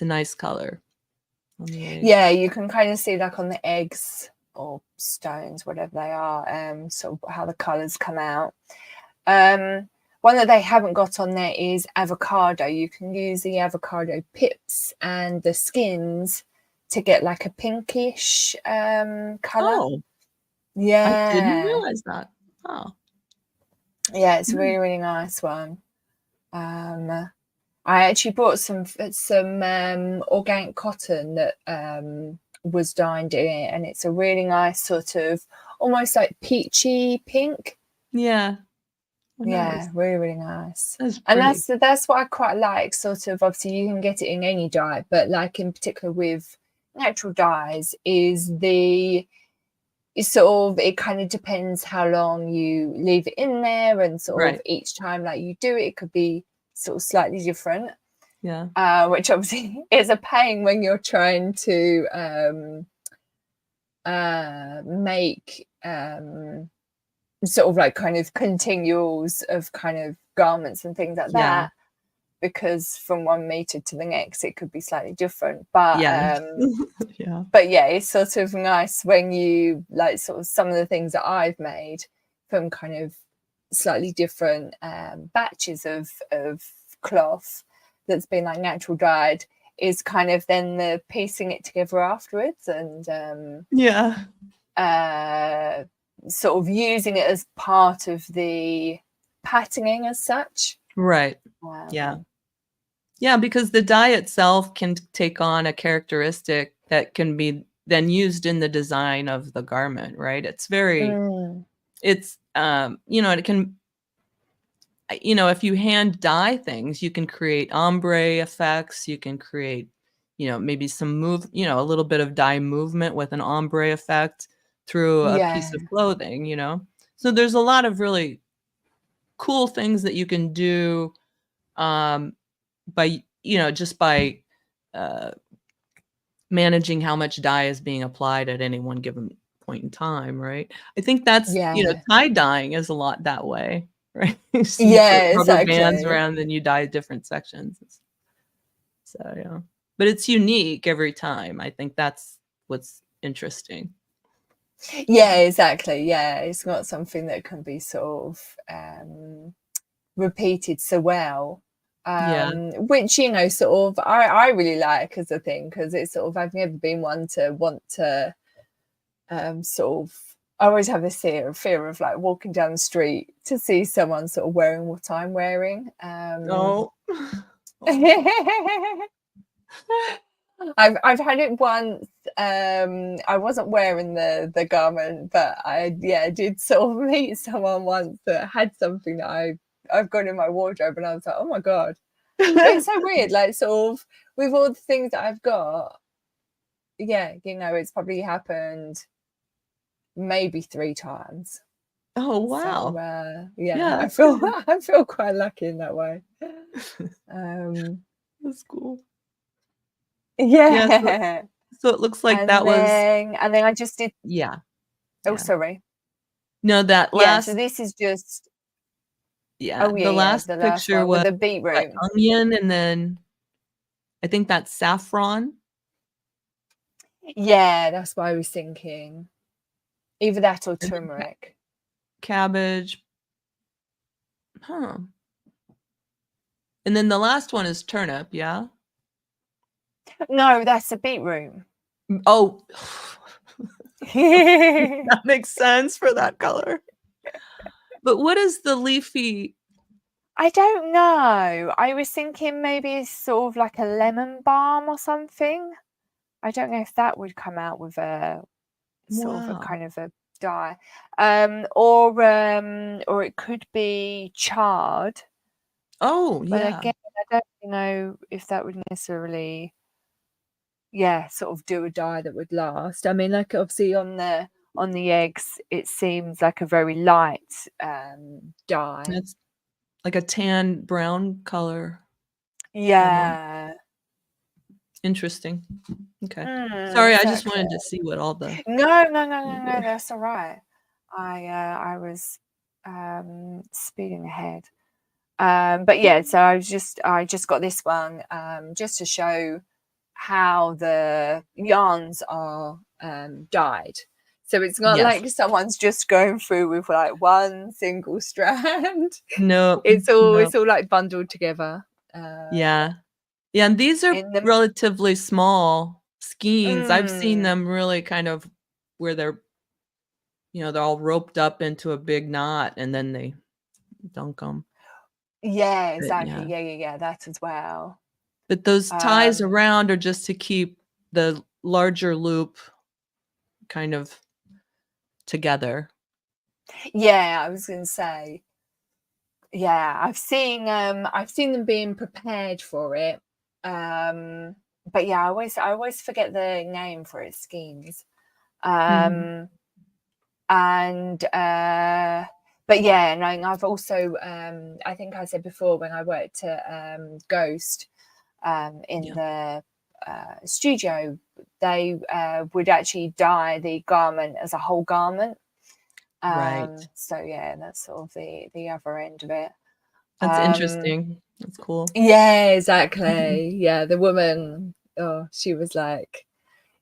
nice color. Yeah, you can kind of see like on the eggs or stones, whatever they are, sort of how the colours come out. One that they haven't got on there is avocado. You can use the avocado pips and the skins to get like a pinkish colour. Oh, yeah. I didn't realize that. Oh, yeah, it's a really, really nice one. I actually bought some organic cotton that was dyed in it, and it's a really nice sort of almost like peachy pink. Yeah. Oh, yeah, nice. Really, really nice. And that's what I quite like. Sort of, obviously, you can get it in any dye, but like in particular with natural dyes, it kind of depends how long you leave it in there, and sort of each time like you do it, it could be sort of slightly different. Yeah. Which obviously is a pain when you're trying to make sort of like kind of continuals of kind of garments and things like that, because from 1 meter to the next it could be slightly different, but but yeah, it's sort of nice when you like sort of some of the things that I've made from kind of slightly different batches of cloth that's been like natural dyed is kind of then the piecing it together afterwards and sort of using it as part of the patterning as such. Right. Yeah, because the dye itself can take on a characteristic that can be then used in the design of the garment, right? It's very it's you know, it can, you know, if you hand dye things, you can create ombre effects, you can create, you know, maybe some a little bit of dye movement with an ombre effect through a piece of clothing, you know. So there's a lot of really cool things that you can do by, you know, just by managing how much dye is being applied at any one given point in time, right? I think that's, you know, tie dyeing is a lot that way, right? So you put rubber bands around and you dye different sections. So yeah, but it's unique every time. I think that's what's interesting. Yeah, exactly. Yeah, it's not something that can be sort of repeated so well. Which, you know, sort of I really like as a thing, because it's sort of, I've never been one to want to sort of, I always have this fear of like walking down the street to see someone sort of wearing what I'm wearing. I've had it once. I wasn't wearing the garment, but I did sort of meet someone once that had something that I've got in my wardrobe, and I was like, oh my god. But it's so weird, like sort of with all the things that I've got. Yeah, it's probably happened maybe 3 times. Oh, So wow. yeah, Yeah. I feel quite lucky in that way. Um, That's cool. Yeah, yeah, so it looks like and that was then I just did. yeah, Oh, yeah. sorry. No, that Yeah, so last this is just. yeah, Oh yeah, the yeah, last the last picture one with was the like beetroot. onion, and then I think that's saffron. Yeah, that's what I was thinking. Either that or And then turmeric. cabbage. Huh. And then the last one is turnip, yeah? No, that's a beetroot. Oh, that makes sense for that color. But what is the leafy? I don't know. I was thinking maybe it's sort of like a lemon balm or something. I don't know if that would come out with a sort of a Wow. kind of a dye. Or it could be chard. Oh, But yeah. again, I don't know if that would necessarily, sort of do a dye that would last. I mean, like obviously on the eggs, it seems like a very light dye. It's like a tan brown color. Yeah. Interesting. Okay. Sorry, I just Exactly. wanted to see what all the No, that's all right. I was speeding ahead. But yeah, so I just got this one just to show how the yarns are dyed. So it's not Yes. like someone's just going through with like one single strand. No, It's no. all like bundled together. Yeah. Yeah, and these are In the relatively small skeins. I've seen mm, them really kind of where they're all roped up into a big knot, and then they dunk them. yeah, But exactly. yeah. Yeah, that as well. But those ties Um, around are just to keep the larger loop kind of together. yeah, I was gonna say. Yeah, I've seen them being prepared for it. But yeah, I always forget the name for its schemes. Mhm. And but yeah, and I've also I think I said before when I worked at Ghost in Yeah. the studio, they would actually dye the garment as a whole garment. Right. So yeah, that's sort of the other end of it. That's Um, interesting. That's cool. yeah, exactly. Yeah, the woman, oh, she was like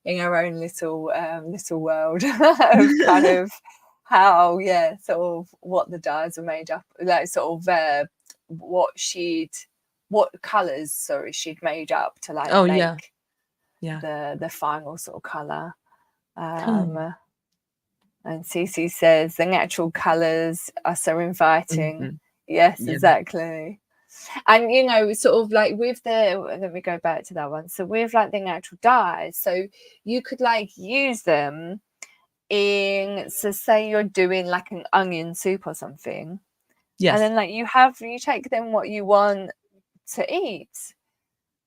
in her own little world of kind of how, sort of what the dyes are made up, like sort of what colours, sorry, she'd made up to like Oh, yeah. make Yeah. the final sort of colour. Huh. And Cece says the natural colours are so inviting. Mhm. Yes, Yeah. exactly. And sort of like with let me go back to that one. So with like the natural dyes, so you could like use them so say you're doing like an onion soup or something, and Yes. then like you take them what you want to eat.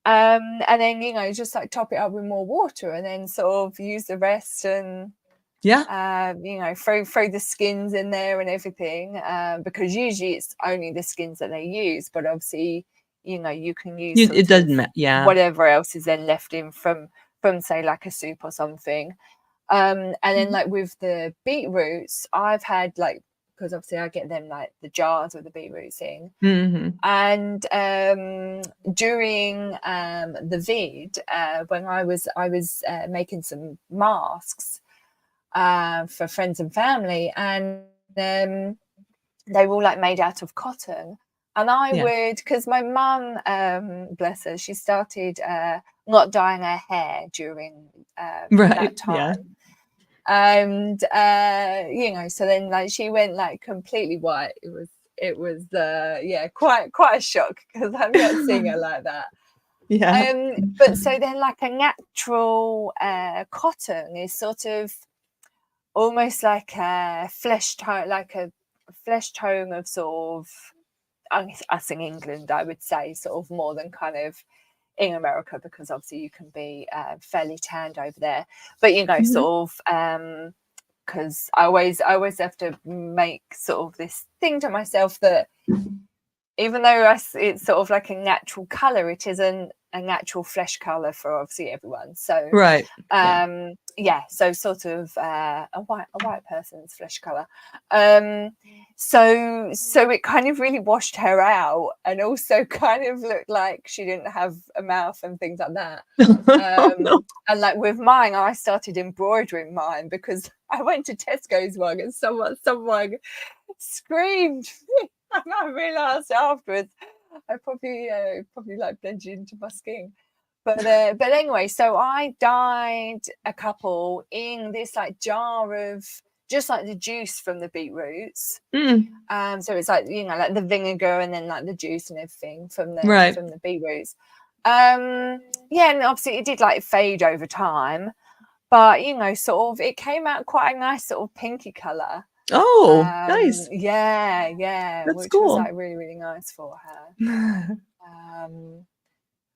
And then just like top it up with more water and then sort of use the rest and Yeah. throw the skins in there and everything, because usually it's only the skins that they use, but obviously you can use It sort doesn't of matter. Yeah. whatever else is then left in from say like a soup or something. And then like with the beetroots, I've had like, because obviously I get them like the jars with the beetroots in. Mhm. And during the vid, when I was making some masks for friends and family, and they were all like made out of cotton. And I Yeah. would, because my mum, bless her, she started not dyeing her hair during that Right. Yeah. time. And so then like she went like completely white. It was quite a shock because I'm not seeing her like that. Yeah. But so then like a natural cotton is sort of almost like a flesh tone, of sort of us in England, I would say, sort of more than kind of in America, because obviously you can be fairly tanned over there. But you know, sort of because I always have to make sort of this thing to myself that even though it's sort of like a natural color, it isn't a natural flesh color for obviously everyone. So Right. yeah, so sort of a white person's flesh color. So it kind of really washed her out, and also kind of looked like she didn't have a mouth and things like that. No. And like with mine, I started embroidering mine because I went to Tesco's one and someone screamed. And I realised afterwards I probably like blended into my skin. But anyway, so I dyed a couple in this like jar of just like the juice from the beetroots. So it's like, you know, like the vinegar and then like the juice and everything from the beetroots. Yeah, and obviously it did like fade over time, but you know, sort of it came out quite a nice sort of pinky colour. Oh, nice. Yeah, That's which cool. was like really, really nice for her.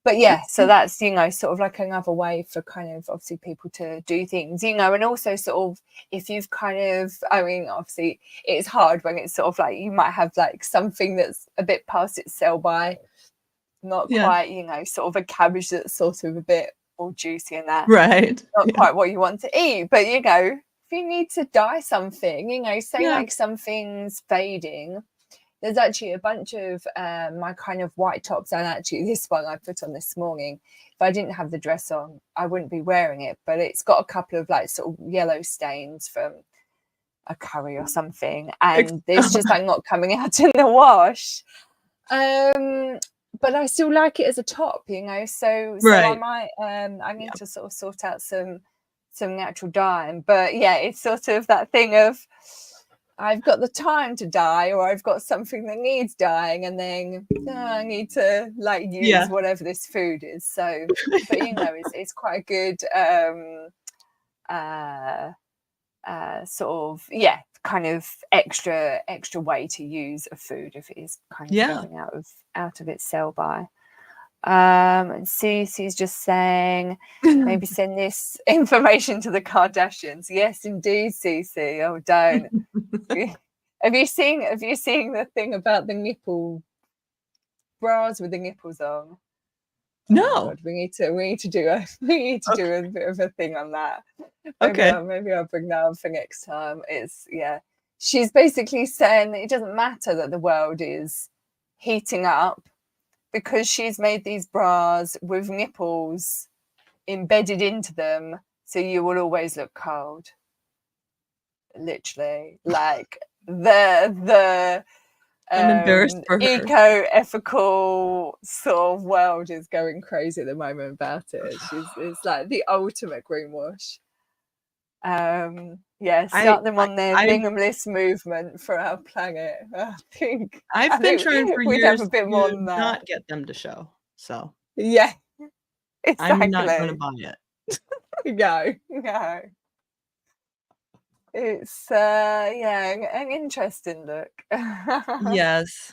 But yeah, so that's, you know, sort of like another way for kind of obviously people to do things, you know, and also sort of if you've kind of, I mean, obviously it's hard when it's sort of like you might have like something that's a bit past its sell by, not quite, you know, sort of a cabbage that's sort of a bit all juicy and that. Right. Not quite what you want to eat, but you know, if you need to dye something, you know, say like something's fading, there's actually a bunch of my kind of white tops, and actually this one I put on this morning. If I didn't have the dress on, I wouldn't be wearing it, but it's got a couple of like sort of yellow stains from a curry or something, and it's just like not coming out in the wash. But I still like it as a top, you know, so I might I need to sort of sort out some natural dyeing. But yeah, it's sort of that thing of I've got the time to dye, or I've got something that needs dyeing, and then I need to like use whatever this food is. So but you know, it's quite a good sort of kind of extra way to use a food if it is kind of going out of its sell by. And Cece's just saying maybe send this information to the Kardashians. Yes, indeed, Cece. Oh, don't. Have you seen the thing about the nipple bras with the nipples on? No. Oh God, we need to do a bit of a thing on that. Maybe I'll bring that up for next time. She's basically saying that it doesn't matter that the world is heating up, because she's made these bras with nipples embedded into them, so you will always look cold. Literally, like the I'm embarrassed for her. Eco-ethical sort of world is going crazy at the moment about it. It's like the ultimate greenwash. Start them on their minimalist movement for our planet. I've been trying for years have a bit more than that. Not get them to show. So yeah, exactly. I'm not going to buy it. No. It's an interesting look. Yes,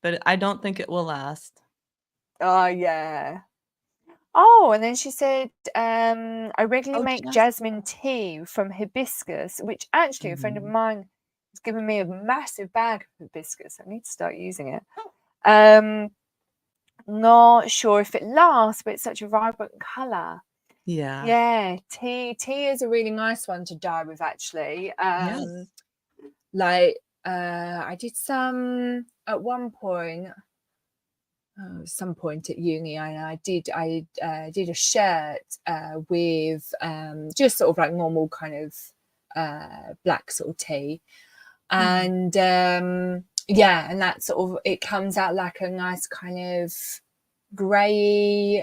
but I don't think it will last. Oh yeah. Oh, and then she said, I regularly make jasmine tea from hibiscus, which actually a friend of mine has given me a massive bag of hibiscus. I need to start using it. Not sure if it lasts, but it's such a vibrant colour. Yeah. Tea is a really nice one to dye with, actually. Like I did some at one point. Some point at uni, and I did a shirt with just sort of like normal kind of black sort of tea, and and that sort of, it comes out like a nice kind of grey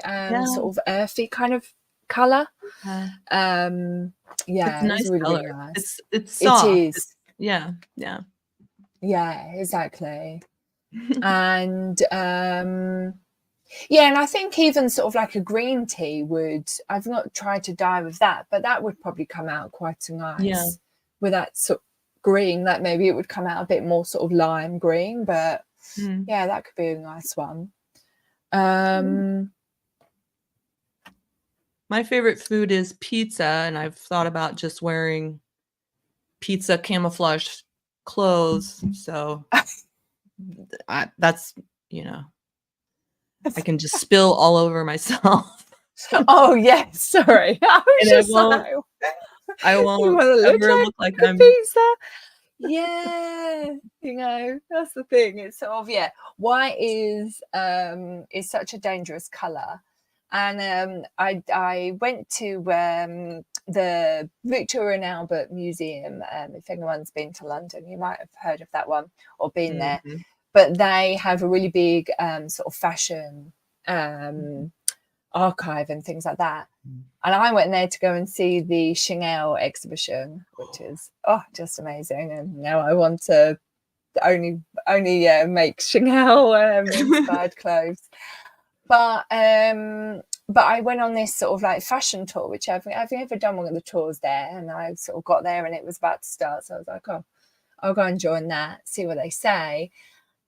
sort of earthy kind of colour. It's a nice really, color. really nice. It's soft. It is. Yeah, exactly. And and I think even sort of like a green tea would, I've not tried to dye with that, but that would probably come out quite nice with that sort of green. That maybe it would come out a bit more sort of lime green, but Mm. Yeah, that could be a nice one. Um, My favorite food is pizza, and I've thought about just wearing pizza camouflage clothes. So that's, you know, I can just spill all over myself. oh yes, sorry. I was And just like, I you won't want to look ever like look like a I'm pizza? Yeah, you know, that's the thing. It's sort of, yeah, white is such a dangerous color. And I went to the Victoria and Albert Museum. If anyone's been to London, you might have heard of that one or been there. Mhm. But they have a really big sort of fashion archive and things like that. And I went there to go and see the Chanel exhibition, which is just amazing. And now I want to only make Chanel inspired clothes. But I went on this sort of like fashion tour, which I've never done one of the tours there, and I sort of got there and it was about to start, so I was like, oh, I'll go and join that, see what they say.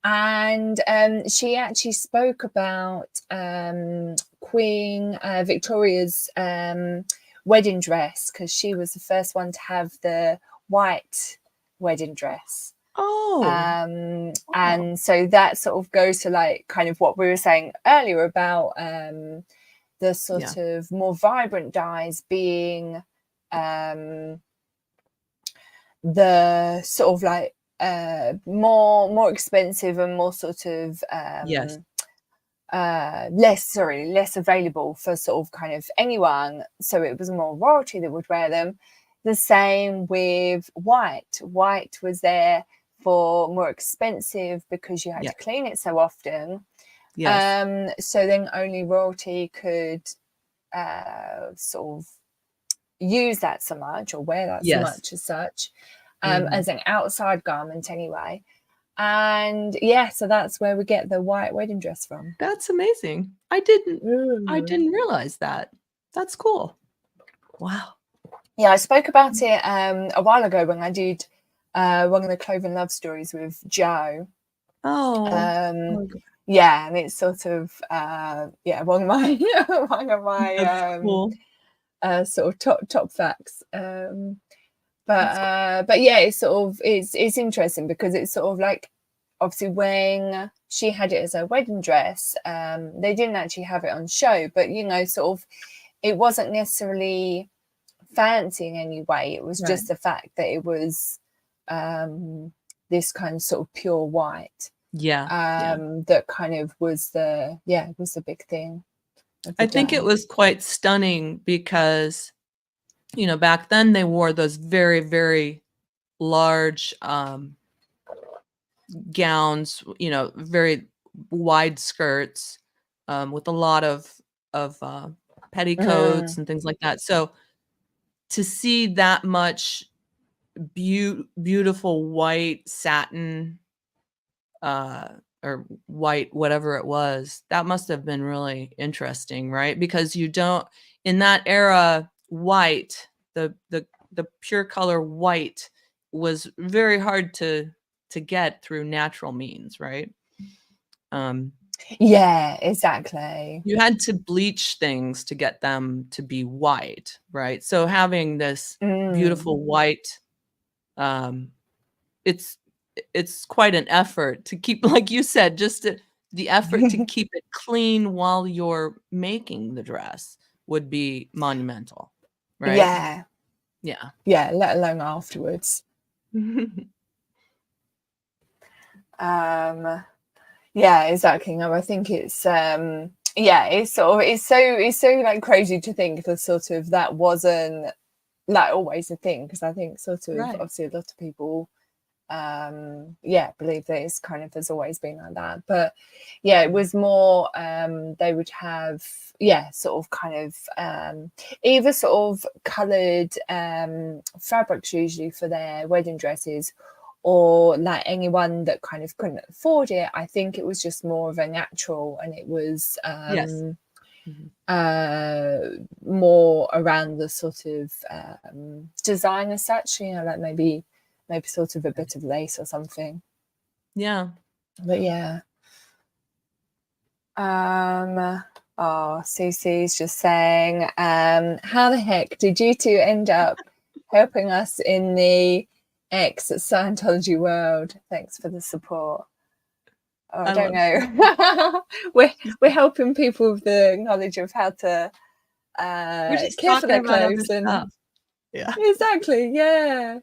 And she actually spoke about Queen Victoria's wedding dress, because she was the first one to have the white wedding dress. Oh, And so that sort of goes to like kind of what we were saying earlier about the sort of more vibrant dyes being the sort of like more expensive and more sort of yes. less available for sort of kind of anyone, so it was more royalty that would wear them. The same with white was there for more expensive because you had to clean it so often. Yes. So then only royalty could sort of use that so much or wear that so much as such, as an outside garment anyway. And yeah, so that's where we get the white wedding dress from. That's amazing. I didn't realize that. That's cool. Wow. Yeah, I spoke about it a while ago when I did one of the Cloven Love stories with Joe. Oh. Yeah, and it's sort of one of my That's cool. sort of top facts. But yeah, it's sort of it's interesting because it's sort of like, obviously when she had it as her wedding dress, they didn't actually have it on show, but you know, sort of it wasn't necessarily fancy in any way. It was just the fact that it was this kind of sort of pure white. That kind of was the big thing. I think it was quite stunning because, you know, back then they wore those very, very large gowns, you know, very wide skirts with a lot of petticoats and things like that. So to see that much beautiful white satin or white whatever it was, that must have been really interesting, right? Because you don't, in that era, white, the pure color white was very hard to get through natural means, right? Yeah, exactly. You had to bleach things to get them to be white, right? So having this beautiful white, it's quite an effort to keep, like you said, just the effort to keep it clean while you're making the dress would be monumental, right? Yeah, let alone afterwards. Yeah, exactly. No, I think it's it's so like crazy to think that sort of that wasn't like always a thing, because I think sort of obviously a lot of people believe that it's kind of has always been like that, but yeah, it was more they would have sort of kind of either sort of coloured fabrics usually for their wedding dresses, or like anyone that kind of couldn't afford it, I think it was just more of a natural, and it was more around the sort of design as such, you know, like maybe sort of a bit of lace or something. Yeah. But yeah. Oh, Susie's just saying, how the heck did you two end up helping us in the ex-Scientology world? Thanks for the support. Oh, I don't know. we're helping people with the knowledge of how to We're just care for talking their about other clothes and stuff. Yeah. exactly, yeah.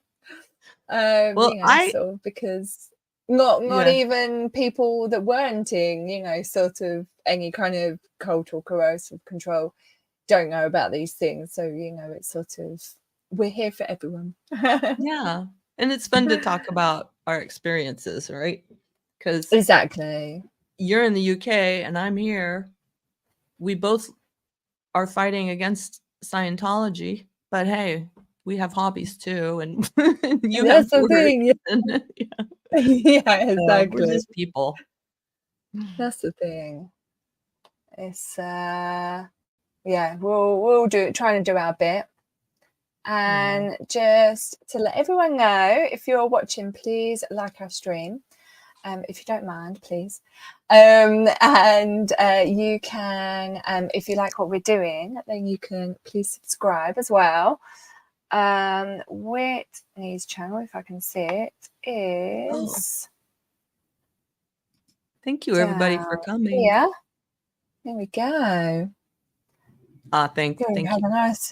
Well, You know, sort of because not Yeah. even people that weren't in, you know, sort of any kind of cult or coercive control don't know about these things. So, you know, it's sort of we're here for everyone. Yeah. And it's fun to talk about our experiences, right? Because Exactly. you're in the UK and I'm here. We both are fighting against Scientology, but hey, we have hobbies too, and you have That's the work. thing. Yeah, And, yeah. yeah, So we're exactly. just people. That's the thing. It's yeah, we'll trying to do our bit. And just to let everyone know, if you're watching, please like our stream. If you don't mind, please. And you can, if you like what we're doing, then you can please subscribe as well. Whitney's channel, if I can see it, is Thank you, everybody, for coming. here. There we go. Thank We you. have a nice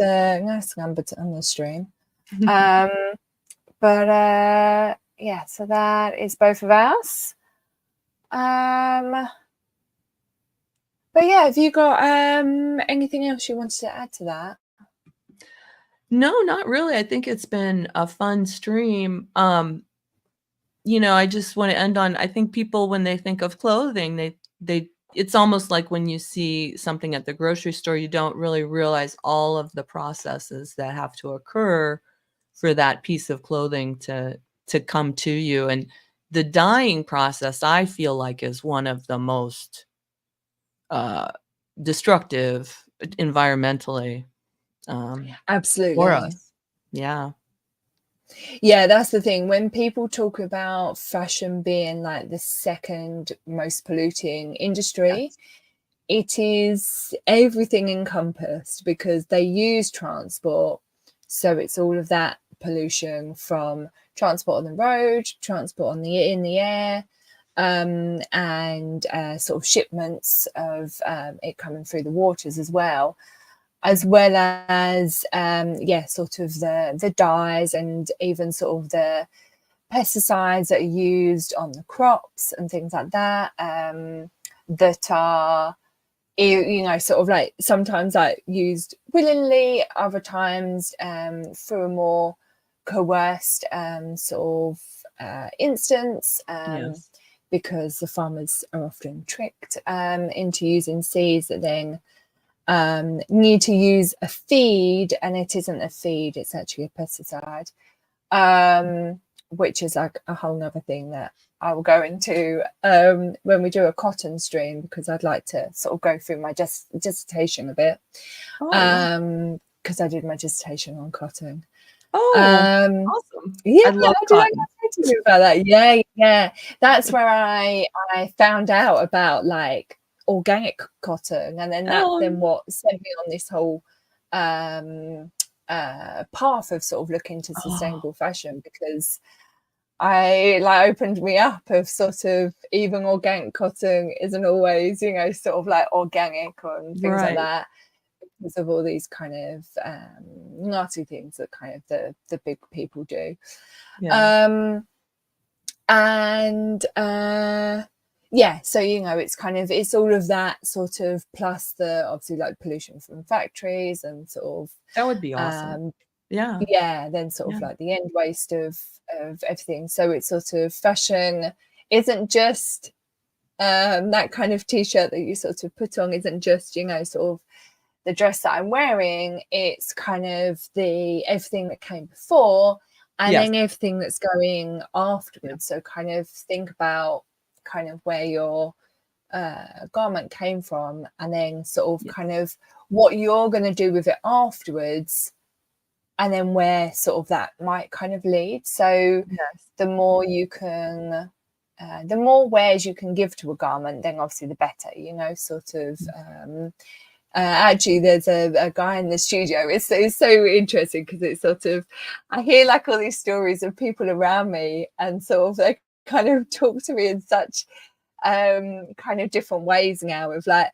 number on the stream. But yeah, so that is both of us. But yeah, have you got anything else you wanted to add to that? No, not really. I think it's been a fun stream. You know, I just want to end on, I think people, when they think of clothing, they it's almost like when you see something at the grocery store, you don't really realize all of the processes that have to occur for that piece of clothing to come to you. And the dyeing process, I feel like, is one of the most destructive environmentally Absolutely. for us. Yeah. Yeah, that's the thing. When people talk about fashion being like the second most polluting industry, it is everything encompassed because they use transport. So it's all of that pollution from transport on the road, transport on in the air, and sort of shipments of it coming through the waters as well as sort of the dyes and even sort of the pesticides that are used on the crops and things like that, that are, you know, sort of like sometimes like used willingly, other times through a more coerced sort of instance, because the farmers are often tricked into using seeds that then need to use a feed, and it isn't a feed, it's actually a pesticide, which is like a whole nother thing that I will go into when we do a cotton stream, because I'd like to sort of go through my dissertation a bit, because I did my dissertation on cotton. Awesome. Yeah, I love did I cotton. not say to you about that? Yeah. That's where I found out about like organic cotton, and then that's then what sent me on this whole path of sort of looking to sustainable fashion, because I like opened me up of sort of even organic cotton isn't always, you know, sort of like organic and things like that, because of all these kind of nasty things that kind of the big people do. So, you know, it's kind of, it's all of that sort of, plus the obviously like pollution from factories and sort of that would be awesome. Then sort of like the end waste of everything. So it's sort of, fashion isn't just that kind of t-shirt that you sort of put on, isn't just, you know, sort of the dress that I'm wearing. It's kind of the everything that came before, and then everything that's going afterwards. So kind of think about kind of where your garment came from, and then sort of kind of what you're going to do with it afterwards, and then where sort of that might kind of lead. So the more you can the more wears you can give to a garment, then obviously the better, you know, sort of. Actually, there's a guy in the studio. It's so interesting because it's sort of, I hear like all these stories of people around me, and sort of they kind of talk to me in such kind of different ways now, of like,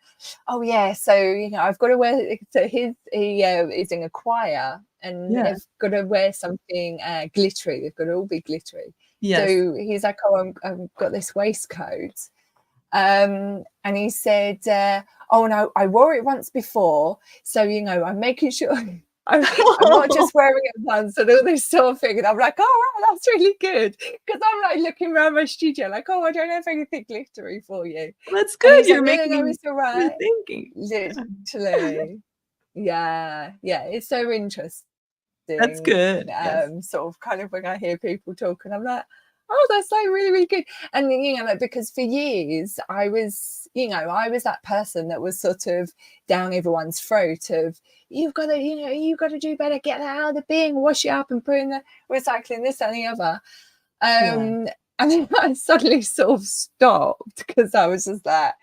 oh yeah, so you know, I've got to wear. So he is in a choir, and Yeah. they've got to wear something glittery. They've got to all be glittery. Yes. So he's like, oh, I've got this waistcoat. And he said, oh no, I wore it once before, so you know, I'm making sure I'm not just wearing it once and all this sort of thing. And I'm like, oh right, that's really good, because I'm like looking around my studio like, oh, I don't have anything glittery for you. That's And good. he's You're like, no, making it's all right. you're thinking. Literally. Yeah, it's so interesting. That's good. Yes. Sort of kind of when I hear people talk, and I'm like, oh, that's like really, really good. And you know, like, because for years I was that person that was sort of down everyone's throat of, you've got to, you know, you've got to do better, get that out of the bin, wash it up and put in the recycling, this and the other. And then I suddenly sort of stopped, because I was just like,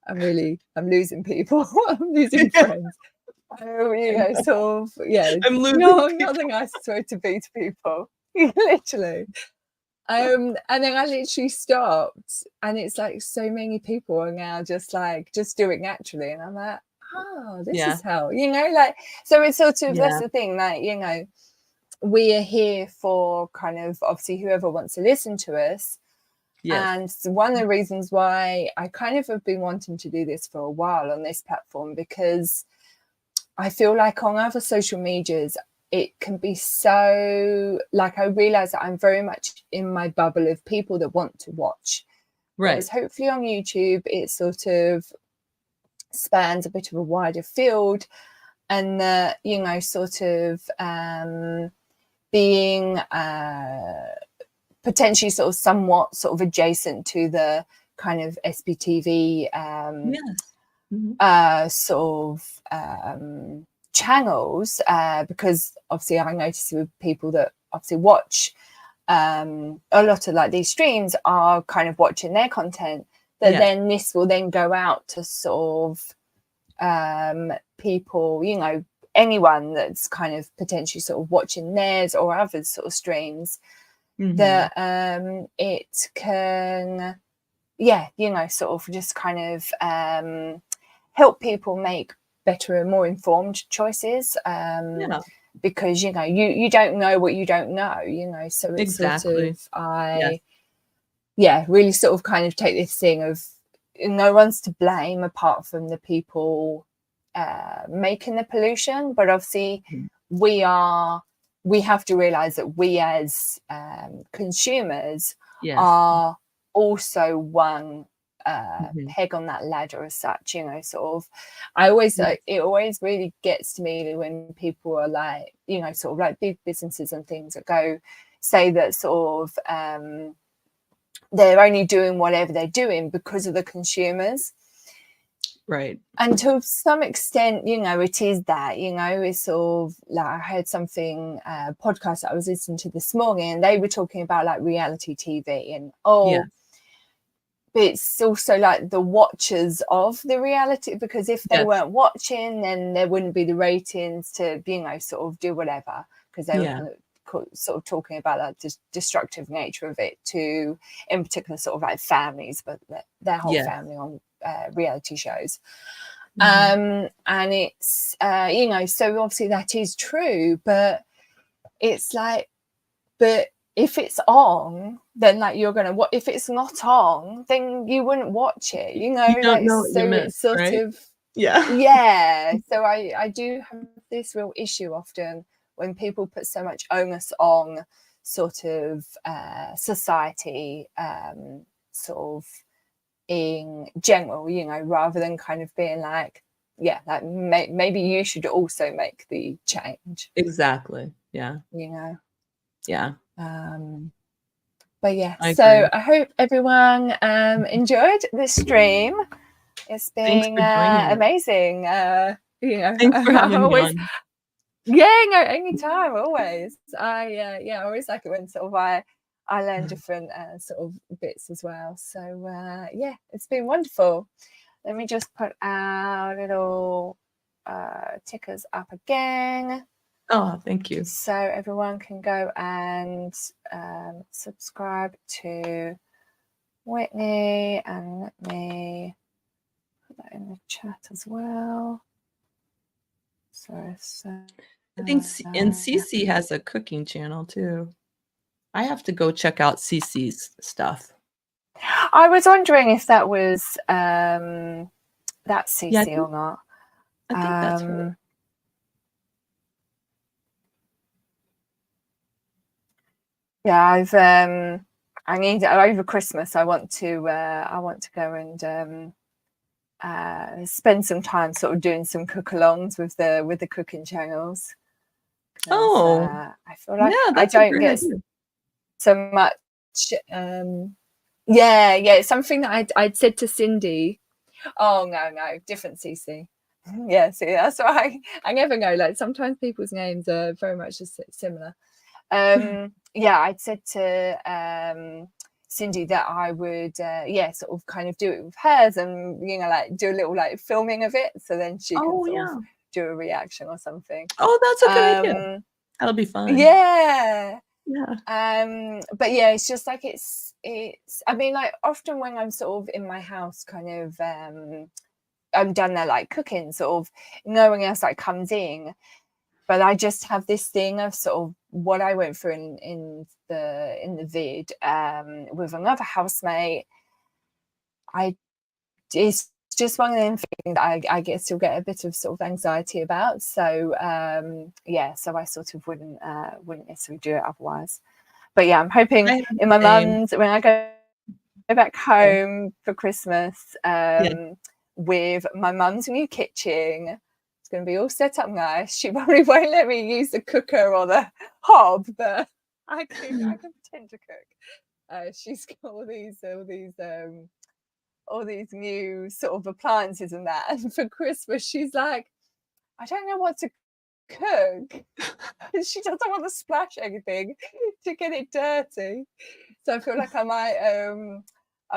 I'm losing people. I'm losing friends. You know, sort of, I'm losing not the nicest way to be to people. Literally. And then I literally stopped, and it's like so many people are now just do it naturally, and I'm like, oh, this is how, you know, like, so it's sort of, that's the thing, like, you know, we are here for kind of obviously whoever wants to listen to us. And one of the reasons why I kind of have been wanting to do this for a while on this platform, because I feel like on other social medias, it can be so, like, I realize that I'm very much in my bubble of people that want to watch. Right. Whereas hopefully on YouTube, it sort of spans a bit of a wider field, and you know, sort of being potentially sort of somewhat sort of adjacent to the kind of SBTV sort of channels, because obviously I notice with people that obviously watch a lot of like these streams are kind of watching their content, that then this will then go out to sort of people, you know, anyone that's kind of potentially sort of watching theirs or other sort of streams, that it can, you know, sort of just kind of help people make better and more informed choices, because you know, you don't know what you don't know, you know, so it's sort of, really sort of kind of take this thing of no one's to blame apart from the people making the pollution, but obviously we have to realize that we as consumers are also one peg on that ladder as such, you know, sort of. I always it always really gets to me when people are like, you know, sort of like big businesses and things that go say that sort of they're only doing whatever they're doing because of the consumers. Right. And to some extent, you know, it is that, you know, it's sort of like, I heard something, podcast that I was listening to this morning, and they were talking about like reality TV, and but it's also like the watchers of the reality, because if they weren't watching, then there wouldn't be the ratings to, you know, sort of do whatever, because they were sort of talking about that destructive nature of it to, in particular, sort of like families, but their whole family on reality shows. And it's you know, so obviously that is true, but it's like, but if it's on, then like you're gonna, what if it's not on, then you wouldn't watch it, you know, you don't like, know what so you missed, it's sort right? of so I do have this real issue often when people put so much onus on sort of society, sort of in general, you know, rather than kind of being like, like maybe you should also make the change. Exactly. You know. But I so agree. I hope everyone enjoyed this stream. It's been amazing. You know, thanks for having me on. No, anytime, always. I always like it when sort of I I learn different sort of bits as well. So yeah, it's been wonderful. Let me just put our little tickers up again. Oh, thank you. So everyone can go and subscribe to Whitney, and let me put that in the chat as well. So I think and Cece has a cooking channel too. I have to go check out Cece's stuff. I was wondering if that was that Cece or not. I think that's her. Yeah, I need over Christmas. I want to go and spend some time sort of doing some cook-alongs with the cooking channels. Oh, I feel like yeah, I don't get so much. Yeah, it's something that I'd said to Cindy. Oh no, different CC. Yeah, see, that's why I never know. Like sometimes people's names are very much similar. Yeah, I'd said to Cindy that I would sort of kind of do it with hers, and like do a little like filming of it, so then she can sort of do a reaction or something. Oh, that's a good idea. That'll be fun. Yeah. But yeah, it's just like it's I mean, like often when I'm sort of in my house kind of I'm done there like cooking, sort of no one else like comes in, but I just have this thing of sort of what I went through in the vid with another housemate. It's just one of them things that I still get a bit of sort of anxiety about. So so I sort of wouldn't necessarily do it otherwise. But yeah, I'm hoping in my mum's, when I go back home for Christmas with my mum's new kitchen, it's going to be all set up nice. She probably won't let me use the cooker or the hob, but I can pretend to cook. She's got all these new sort of appliances and that. And for Christmas, she's like, I don't know what to cook. She doesn't want to splash anything to get it dirty. So I feel like I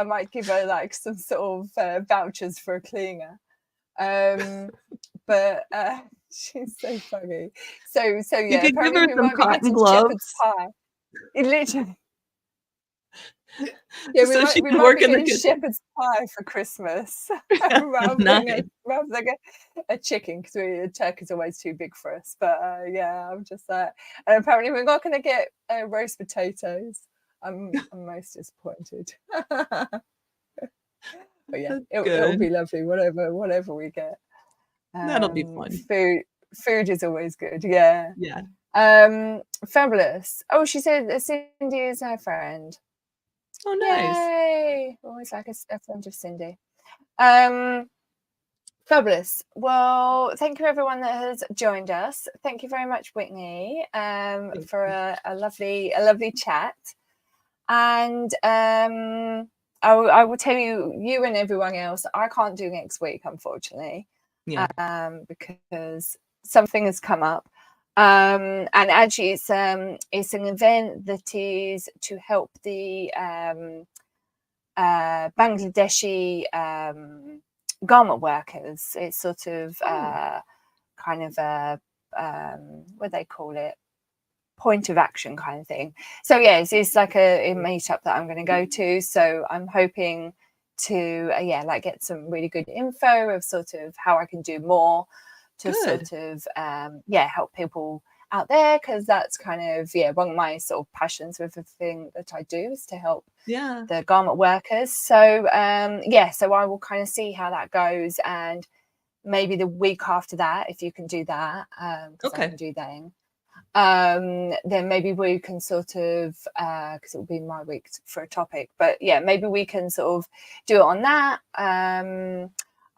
might give her like some sort of vouchers for a cleaner. But she's so funny. So yeah, you could give her we some might be cotton getting gloves. shepherd's pie. It literally. Yeah, so we might be getting shepherd's pie for Christmas rather than a chicken, because a turkey's always too big for us. But yeah, I'm just like, and apparently we're not going to get roast potatoes. I'm most disappointed. But yeah, it'll be lovely, whatever we get. That'll be fun. Food is always good. Yeah. Fabulous. Oh, she said Cindy is her friend. Oh, nice. Yay. Always like a friend of Cindy. Fabulous. Well, thank you everyone that has joined us. Thank you very much, Whitney, for a lovely chat. And I will tell you and everyone else, I can't do next week, unfortunately. Because something has come up. And actually it's an event that is to help the Bangladeshi garment workers. It's sort of kind of a what do they call it, point of action kind of thing. So yeah, it's like a meetup that I'm going to go to. So I'm hoping to like get some really good info of sort of how I can do more to sort of help people out there, because that's kind of one of my sort of passions with the thing that I do is to help the garment workers. So so I will kind of see how that goes, and maybe the week after that, if you can do that, because I can do that, then maybe we can sort of because it will be my week for a topic, but maybe we can sort of do it on that.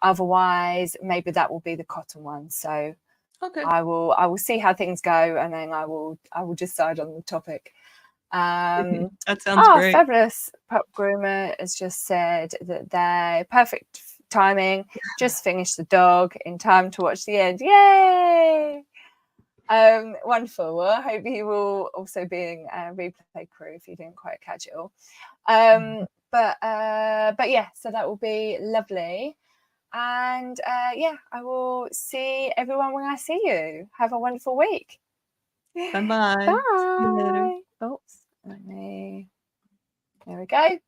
Otherwise, maybe that will be the cotton one. So I will see how things go, and then I will decide on the topic. That sounds great. Fabulous. Pup Groomer has just said that they're perfect timing. Just finished the dog in time to watch the end. Yay! Wonderful. Well, I hope you will also be in replay crew if you didn't quite catch it all. But yeah, so that will be lovely. And yeah, I will see everyone when I see you. Have a wonderful week. Bye-bye. Bye. See you later. Oops. There we go.